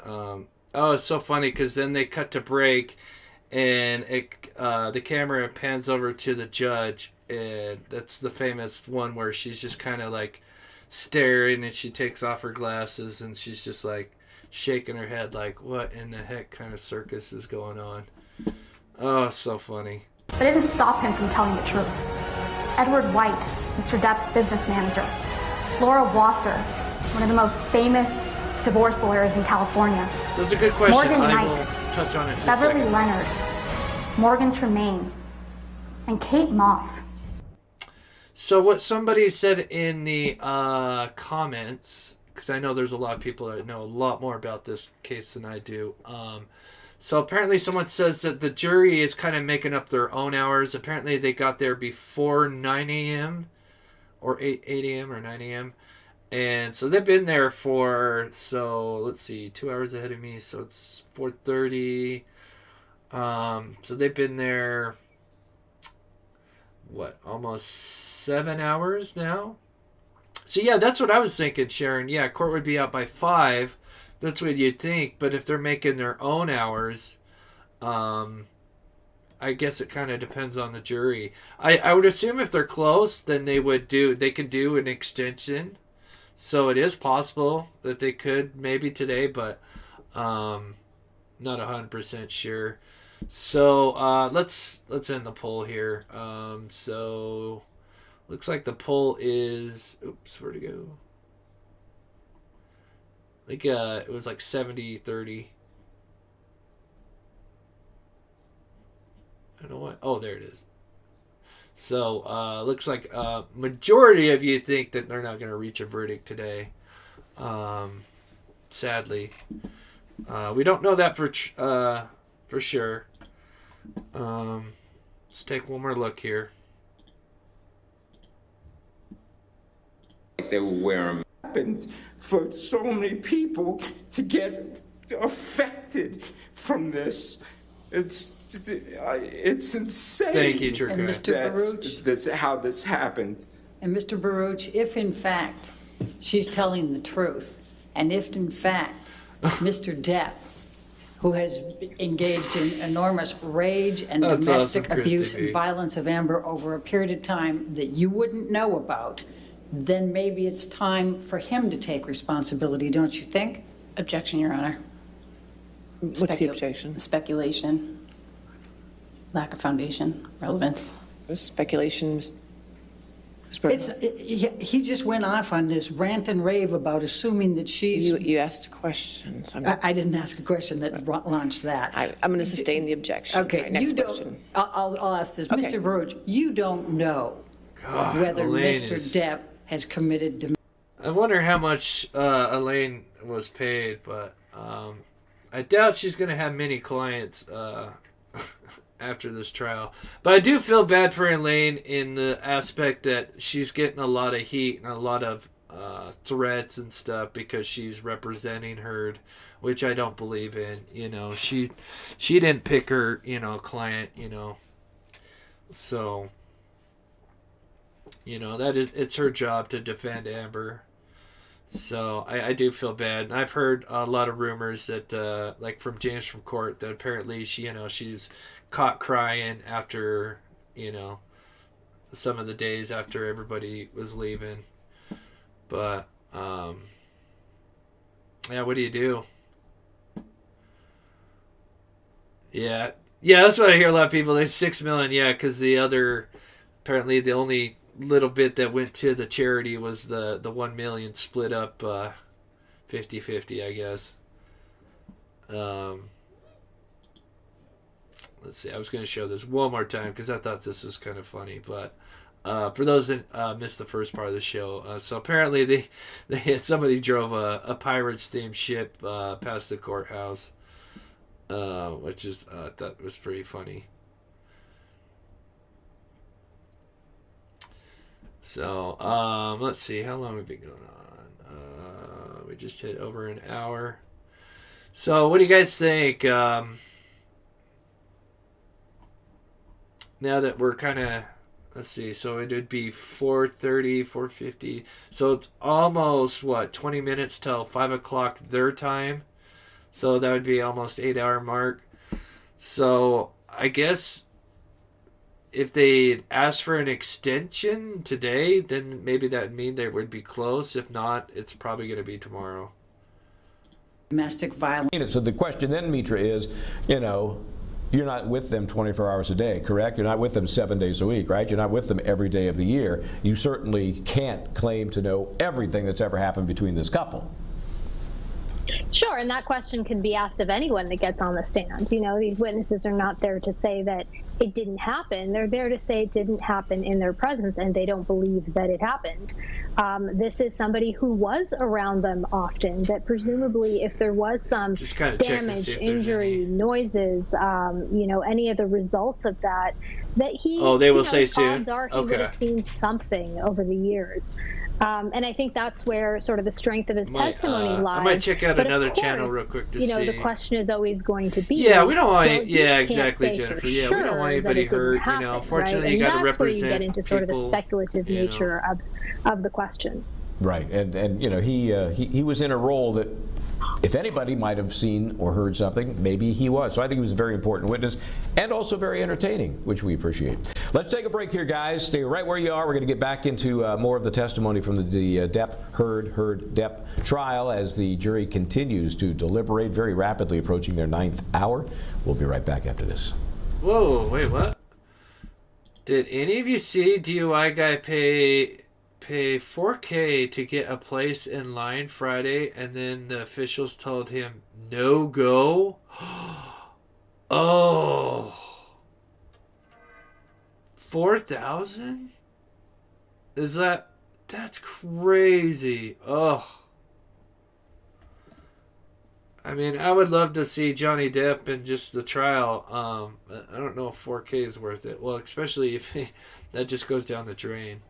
it's so funny because then they cut to break and the camera pans over to the judge, and that's the famous one where she's just kind of staring, and she takes off her glasses and she's just shaking her head what in the heck kind of circus is going on. Oh, so funny. But it didn't stop him from telling the truth. Edward White, Mr. Depp's business manager. Laura Wasser, one of the most famous divorce lawyers in California. So it's a good question. Morgan I Knight, will touch on it in just Beverly a second. Leonard, Morgan Tremaine, and Kate Moss. So what somebody said in the comments, because I know there's a lot of people that know a lot more about this case than I do. So apparently someone says that the jury is kind of making up their own hours. Apparently they got there before 9 a.m. or 8 a.m. or 9 a.m. And so they've been there for, let's see, 2 hours ahead of me. So it's 4:30. So they've been there, almost 7 hours now? So yeah, that's what I was thinking, Sharon. Yeah, court would be out by 5. That's what you'd think. But if they're making their own hours, I guess it kind of depends on the jury. I would assume if they're close, then they could do an extension. So it is possible that they could maybe today, but not 100% sure. So let's end the poll here. So looks like the poll is, where'd it go? I think it was like 70-30. I don't know what. Oh, there it is. So looks like majority of you think that they're not going to reach a verdict today. Sadly, we don't know that for sure. Let's take one more look here. They were wearing weapons for so many people to get affected from this. It's insane. Thank you, Turco. And Mr. Baruch, how this happened. And Mr. Baruch, if in fact she's telling the truth, and if in fact Mr. Depp, who has engaged in enormous rage and domestic abuse and violence of Amber over a period of time that you wouldn't know about, then maybe it's time for him to take responsibility, don't you think? Objection, Your Honor. What's the objection? Speculation. Lack of foundation, relevance. Speculation. He just went off on this rant and rave about assuming that she's... You asked questions. I didn't ask a question that launched that. I'm going to sustain the objection. Okay, right, next you question. I'll ask this. Okay. Mr. Baruch, you don't know whether Mr. Depp has committed... I wonder how much Elaine was paid, but I doubt she's going to have many clients after this trial. But I do feel bad for Elaine in the aspect that she's getting a lot of heat and a lot of threats and stuff because she's representing Heard, which I don't believe in. You know, she didn't pick her, client, So, it's her job to defend Amber. So I do feel bad. And I've heard a lot of rumors that, like from James from court, that apparently she's caught crying after, some of the days after everybody was leaving. But, yeah, what do you do? Yeah, that's what I hear a lot of people. They 6 million, yeah, because apparently the only little bit that went to the charity was the 1 million split up 50-50, I guess. Let's see, I was going to show this one more time because I thought this was kind of funny, but for those that missed the first part of the show, so apparently somebody drove a Pirates themed ship past the courthouse, which is I thought was pretty funny. So, let's see, how long have we been going on? We just hit over an hour. So, what do you guys think? Now that we're kind of, let's see, so it would be 4:30, 4:50. So, it's almost, 20 minutes till 5 o'clock their time. So, that would be almost 8-hour mark. So, I guess if they asked for an extension today, then maybe that would mean they would be close. If not, it's probably going to be tomorrow. Domestic violence. So the question then, Mitra, is, you're not with them 24 hours a day, correct? You're not with them 7 days a week, right? You're not with them every day of the year. You certainly can't claim to know everything that's ever happened between this couple. Sure, and that question can be asked of anyone that gets on the stand. These witnesses are not there to say that it didn't happen. They're there to say it didn't happen in their presence, and they don't believe that it happened. This is somebody who was around them often, that presumably if there was some damage, injury, noises, any of the results of that he... Oh, they will say soon? Odds are he would have seen something over the years. And I think that's where sort of the strength of his testimony lies. I might check out But another of channel course, real quick to see. see. The question is always going to be. Yeah, we don't want. Well, yeah, you can't exactly, say Jennifer. for Yeah, we don't sure want that anybody it didn't hurt. happen, Unfortunately, right? you got to and that's where you represent get into sort people, of the speculative nature of the question. Right, and he was in a role that, if anybody might have seen or heard something, maybe he was. So I think he was a very important witness and also very entertaining, which we appreciate. Let's take a break here, guys. Stay right where you are. We're going to get back into more of the testimony from the Depp, Heard Depp trial as the jury continues to deliberate, very rapidly approaching their 9th hour. We'll be right back after this. Whoa, wait, what? Did any of you see DUI guy pay $4K to get a place in line Friday, and then the officials told him no go? Oh, 4,000? That's crazy. Oh, I mean, I would love to see Johhny Depp in just the trial. I don't know if 4K is worth it. Well, especially if that just goes down the drain.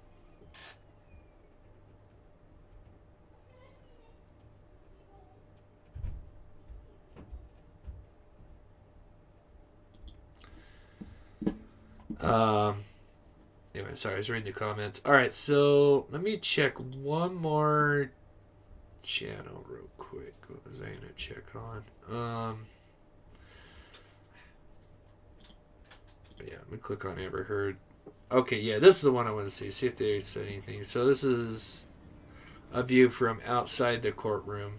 Anyway, sorry, I was reading the comments. All right, so let me check one more channel real quick. What was I gonna check on? Yeah, let me click on Amber Heard. Okay, yeah, this is the one I want to see. See if they said anything. So this is a view from outside the courtroom.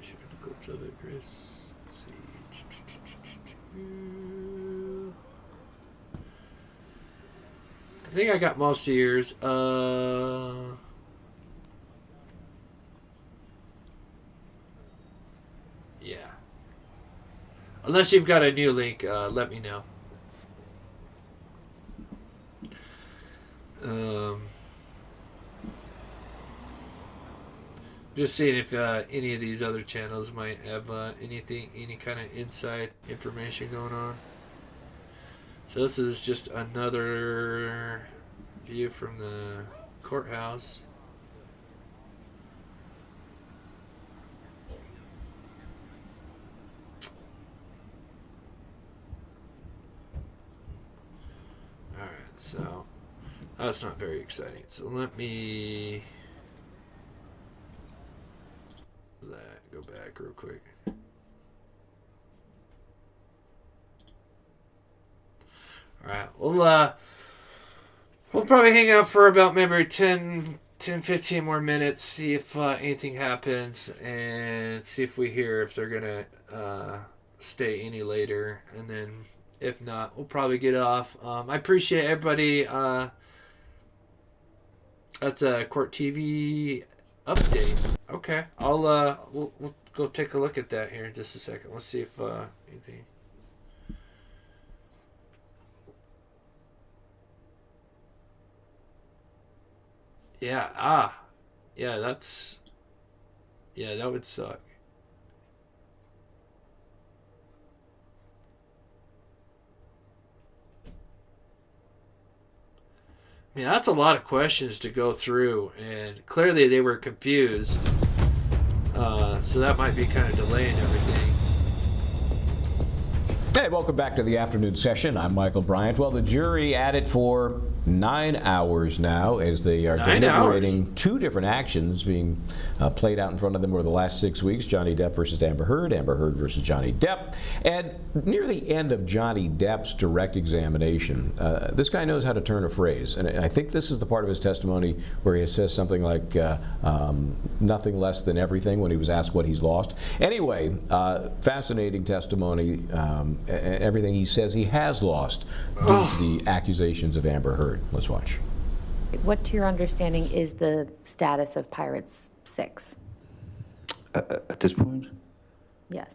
Should we clips of it, Chris? Let's see. I think I got most of yours. Yeah. Unless you've got a new link, let me know. Just seeing if any of these other channels might have any kind of inside information going on. So this is just another view from the courthouse. Alright, so that's not very exciting. So let me go back real quick. Alright, we'll probably hang out for about maybe 10, 15 more minutes, see if anything happens, and see if we hear if they're gonna stay any later, and then if not, we'll probably get off. I appreciate everybody. That's a Court TV update. Okay, we'll go take a look at that here in just a second. Let's see if anything. Yeah, yeah, that would suck. I mean, that's a lot of questions to go through, and clearly they were confused. So that might be kind of delaying everything. Hey, welcome back to the afternoon session. I'm Michael Bryant. Well, the jury at it for 9 hours now as they are deliberating 2 different actions being played out in front of them over the last 6 weeks. Johhny Depp versus Amber Heard versus Johhny Depp. And near the end of Johhny Depp's direct examination, this guy knows how to turn a phrase. And I think this is the part of his testimony where he says something like nothing less than everything when he was asked what he's lost. Anyway, fascinating testimony. Everything he says he has lost due to the accusations of Amber Heard. Let's watch. What, to your understanding, is the status of Pirates 6? At this point? Yes.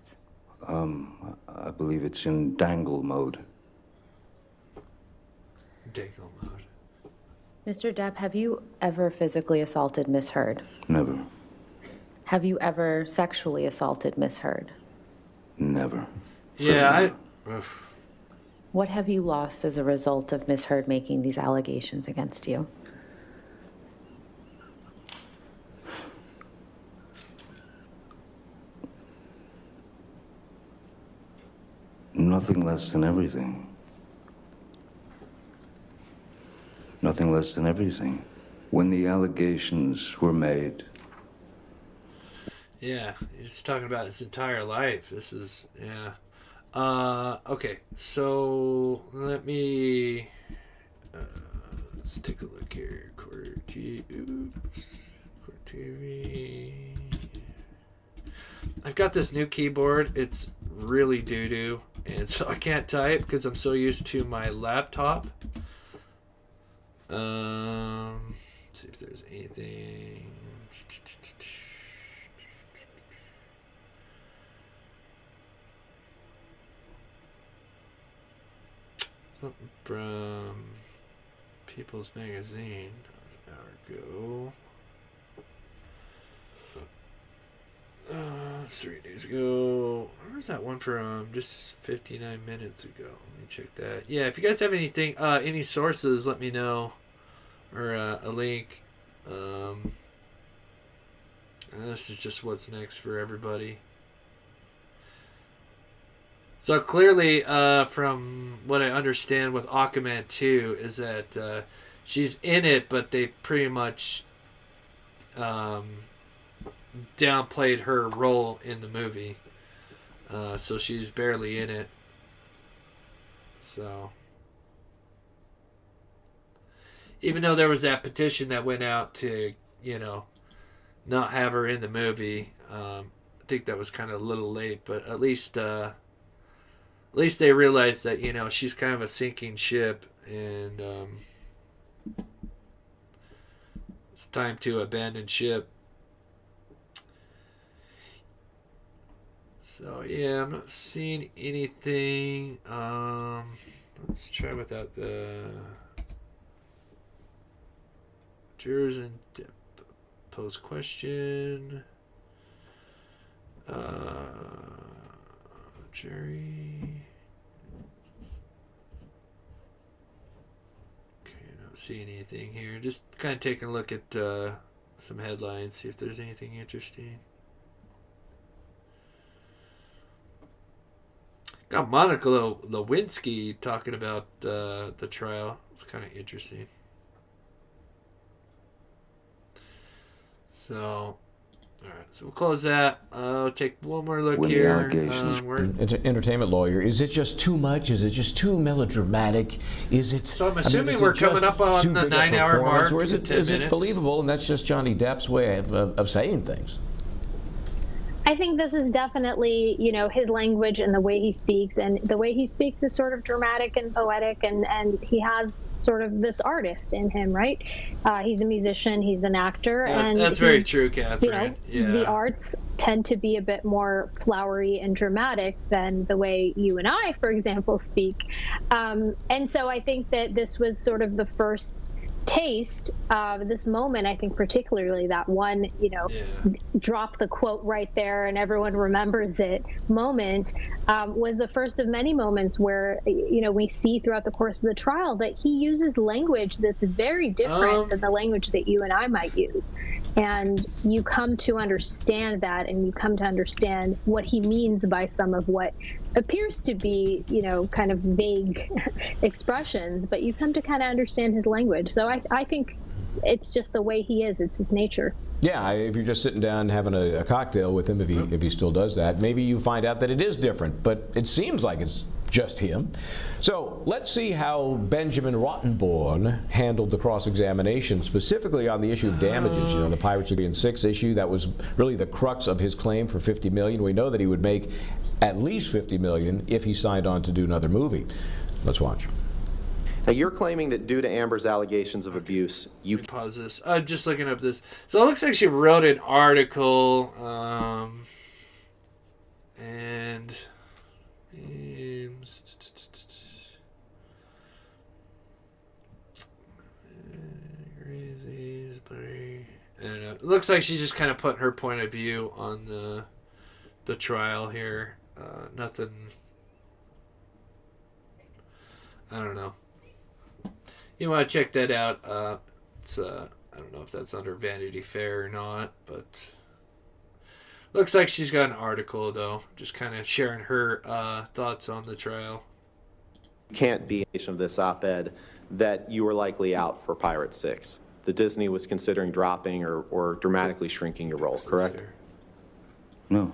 I believe it's in dangle mode. Dangle mode. Mr. Depp, have you ever physically assaulted Miss Heard? Never. Have you ever sexually assaulted Miss Heard? Never. Yeah, Oof. What have you lost as a result of Ms. Heard making these allegations against you? Nothing less than everything. Nothing less than everything. When the allegations were made, yeah, he's talking about his entire life. This is, yeah. Okay, so let me, let's take a look here. Court TV. I've got this new keyboard. It's really doo-doo, and so I can't type because I'm so used to my laptop. Let's see if there's anything. Something from People's Magazine. That was an hour ago. 3 days ago. Where was that one from? Just 59 minutes ago. Let me check that. Yeah, if you guys have anything, any sources, let me know. Or a link. This is just what's next for everybody. So clearly, from what I understand with Aquaman 2, is that she's in it, but they pretty much downplayed her role in the movie. So she's barely in it. So even though there was that petition that went out to, not have her in the movie, I think that was kind of a little late, but at least they realized that, she's kind of a sinking ship, and it's time to abandon ship. So yeah, I'm not seeing anything. Let's try without the jurors and pose question. Jury. Okay, not seeing anything here. Just kind of taking a look at some headlines, see if there's anything interesting. Got Monica Lewinsky talking about the trial. It's kind of interesting. So, all right. So we'll close that. I'll take one more look here. Entertainment lawyer. Is it just too much? Is it just too melodramatic? Is it? So I'm assuming we're coming up on the 9-hour mark. Or is it believable? And that's just Johhny Depp's way of saying things. I think this is definitely, his language and the way he speaks. And the way he speaks is sort of dramatic and poetic. And he has sort of this artist in him, right? He's a musician. He's an actor. And that's very true, Catherine. The arts tend to be a bit more flowery and dramatic than the way you and I, for example, speak. And so I think that this was sort of the first taste of this moment. I think particularly that one, drop the quote right there and everyone remembers it moment, was the first of many moments where, we see throughout the course of the trial that he uses language that's very different than the language that you and I might use. And you come to understand that, and you come to understand what he means by some of what appears to be, kind of vague expressions, but you come to kind of understand his language. So I think it's just the way he is. It's his nature. Yeah, if you're just sitting down having a cocktail with him, if he still does that, maybe you find out that it is different, but it seems like it's just him. So let's see how Benjamin Rottenborn handled the cross-examination, specifically on the issue of damages. The Pirates of the Caribbean 6 issue, that was really the crux of his claim for $50 million. We know that he would make at least $50 million if he signed on to do another movie. Let's watch. Now, you're claiming that due to Amber's allegations of abuse, you... Pause this. I'm just looking up this. So it looks like she wrote an article, and... I don't know. It looks like she's just kind of putting her point of view on the trial here. Nothing I don't know. You want to check that out. It's I don't know if that's under Vanity Fair or not, but looks like she's got an article, though, just kind of sharing her thoughts on the trial. Can't be of this op-ed that you were likely out for Pirate 6. The Disney was considering dropping or dramatically shrinking your role, correct? No.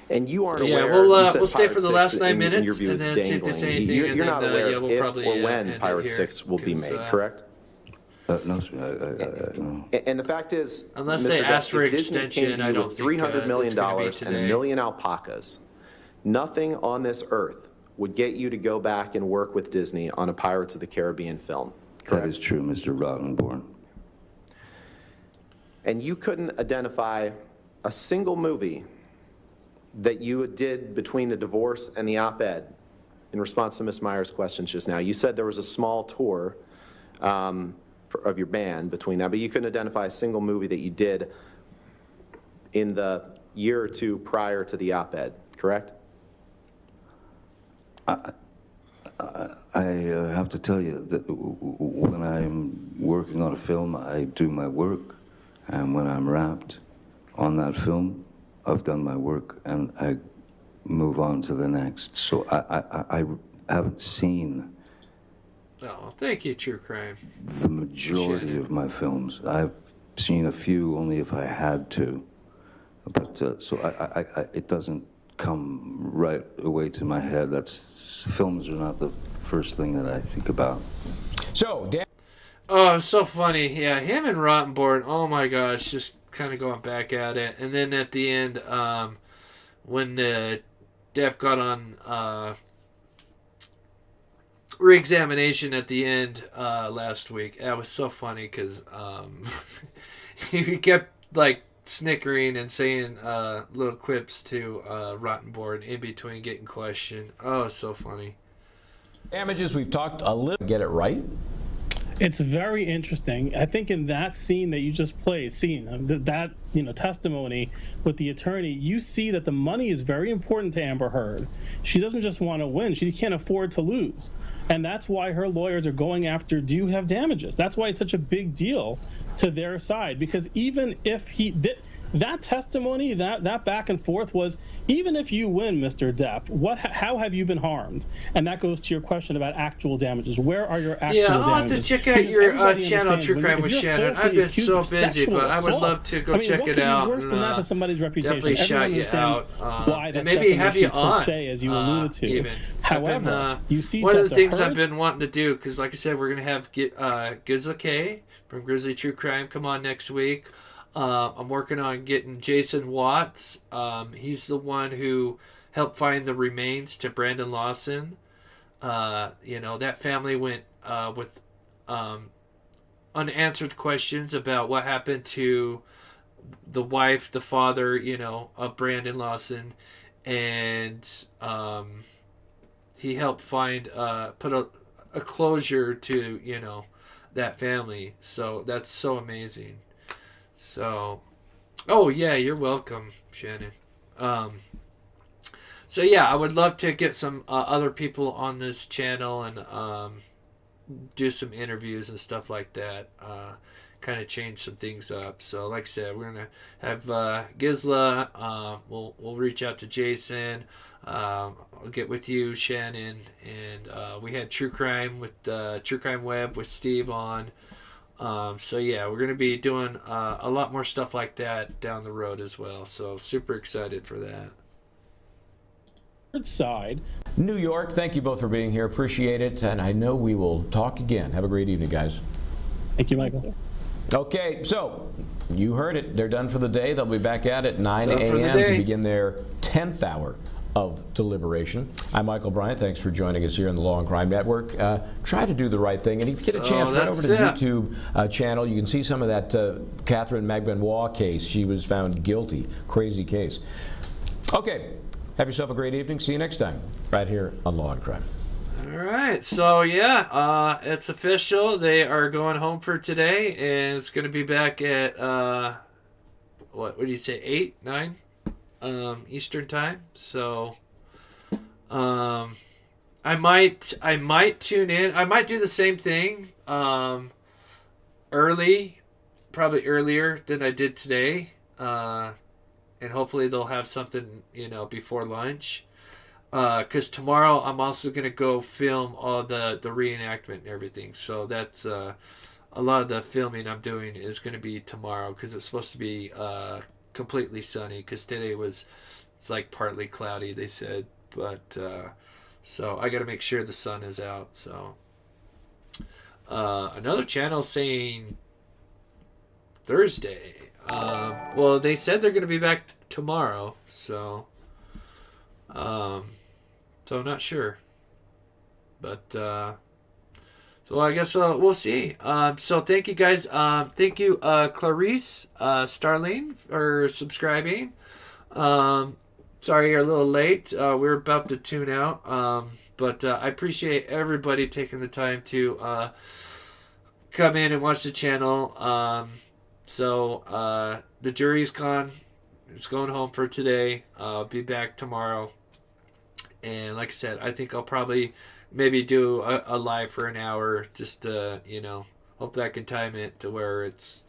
And you aren't yeah, aware. we'll stay for the last 9 minutes and then see if they say anything. You're not aware we'll if probably, or when end Pirate it 6 will be made, correct? No, sir. No. And the fact is, unless Mr. they Depp, ask for if Disney extension, came to you I don't with think $300 million it's gonna be and a today. million alpacas, nothing on this earth would get you to go back and work with Disney on a Pirates of the Caribbean film. That is true, Mr. Rottenborn. And you couldn't identify a single movie that you did between the divorce and the op-ed in response to Ms. Meyer's questions just now. You said there was a small tour of your band between that, but you couldn't identify a single movie that you did in the year or two prior to the op-ed, correct? I have to tell you that when I'm working on a film, I do my work, and when I'm wrapped on that film, I've done my work, and I move on to the next. So I haven't seen Oh, thank you, True Crime. the majority of my films. I've seen a few only if I had to, but so it doesn't come right away to my head. Films are not the first thing that I think about. So, Dan. Oh, so funny. Yeah, him and Rottenborn, oh my gosh, just kind of going back at it. And then at the end, when Depp got on re-examination at the end last week, that was so funny because he kept like snickering and saying little quips to Rottenborn in between getting questioned. Oh, so funny. Damages, we've talked a little. Get it right? It's very interesting. I think in that scene that you just played, that testimony with the attorney, you see that the money is very important to Amber Heard. She doesn't just want to win; she can't afford to lose, and that's why her lawyers are going after. Do you have damages? That's why it's such a big deal to their side, because even if he did. That testimony, that back and forth was, even if you win, Mr. Depp, how have you been harmed? And that goes to your question about actual damages. Where are your actual damages? Yeah, I'll have to check out your channel, True Crime with Shannon. I've been so busy, but I would love to go check it out. Worse than that to somebody's reputation. Definitely shout you out. Why and maybe have you on, se, as you alluded to. Even. However, you see one of the things I've been wanting to do, because like I said, we're going to have Gizla K from Grizzly True Crime come on next week. I'm working on getting Jason Watts. He's the one who helped find the remains to Brandon Lawson. That family went with unanswered questions about what happened to the wife, the father, of Brandon Lawson. And he helped find, put a closure to, that family. So that's so amazing. So, oh yeah, you're welcome, Shannon. So yeah, I would love to get some other people on this channel and do some interviews and stuff like that. Kind of change some things up. So, like I said, we're gonna have Gizla. We'll reach out to Jason. I'll get with you, Shannon, and we had True Crime with True Crime Web with Steve on. So yeah, we're going to be doing a lot more stuff like that down the road as well. So super excited for that. Side. New York, thank you both for being here. Appreciate it. And I know we will talk again. Have a great evening, guys. Thank you, Michael. Okay, so you heard it. They're done for the day. They'll be back at it 9 a.m. to begin their 10th hour of deliberation. I'm Michael Bryant. Thanks for joining us here on the Law and Crime Network. Try to do the right thing. And if you get a chance, right over to the YouTube channel. You can see some of that Catherine Magbenois case. She was found guilty. Crazy case. Okay. Have yourself a great evening. See you next time right here on Law and Crime. All right. So, yeah, it's official. They are going home for today. And it's going to be back at, what do you say, 8, 9? Eastern time. So I I might tune in. I might do the same thing early, probably earlier than I did today. And hopefully they'll have something, before lunch. Because tomorrow I'm also going to go film all the reenactment and everything. So that's a lot of the filming I'm doing is going to be tomorrow because it's supposed to be completely sunny because today it's like partly cloudy, they said. But so I got to make sure the sun is out. So another channel saying Thursday. Well, they said they're going to be back tomorrow. So I'm not sure. But so I guess we'll see. So thank you guys. Thank you, Clarice, Starling, for subscribing. Sorry you're a little late. We're about to tune out. But I appreciate everybody taking the time to come in and watch the channel. So the jury's gone. It's going home for today. I'll be back tomorrow. And like I said, I think I'll probably maybe do a live for an hour just to, hope that I can time it to where it's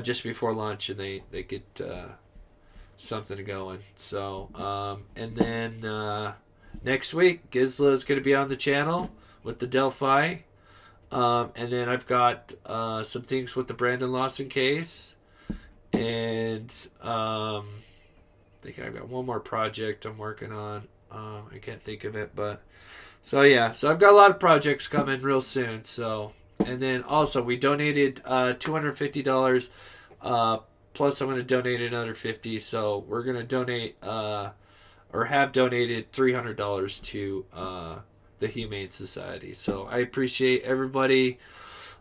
just before lunch and they get something going. So, and then next week, Gizla is going to be on the channel with the Delphi. And then I've got some things with the Brandon Lawson case. And I think I've got one more project I'm working on. I can't think of it, but so yeah. So I've got a lot of projects coming real soon. So, and then also we donated $250. Plus I'm going to donate another $50. So we're going to donate or have donated $300 to the Humane Society. So I appreciate everybody,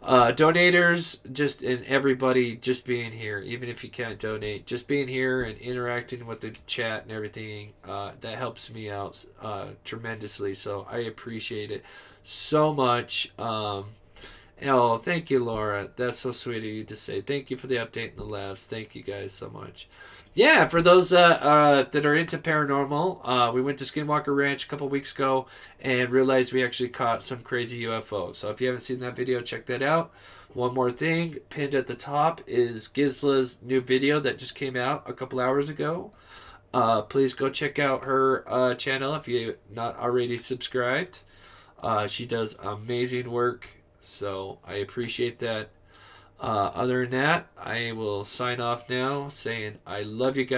donators, and everybody just being here. Even if you can't donate, just being here and interacting with the chat and everything, that helps me out tremendously. So I appreciate it so much. Oh, thank you, Laura. That's so sweet of you to say. Thank you for the update in the labs. Thank you guys so much. Yeah, for those that are into paranormal, we went to Skinwalker Ranch a couple weeks ago and realized we actually caught some crazy UFO. So if you haven't seen that video, check that out. One more thing, pinned at the top is Gizla's new video that just came out a couple hours ago. Please go check out her channel if you're not already subscribed. She does amazing work, so I appreciate that. Other than that, I will sign off now saying I love you guys.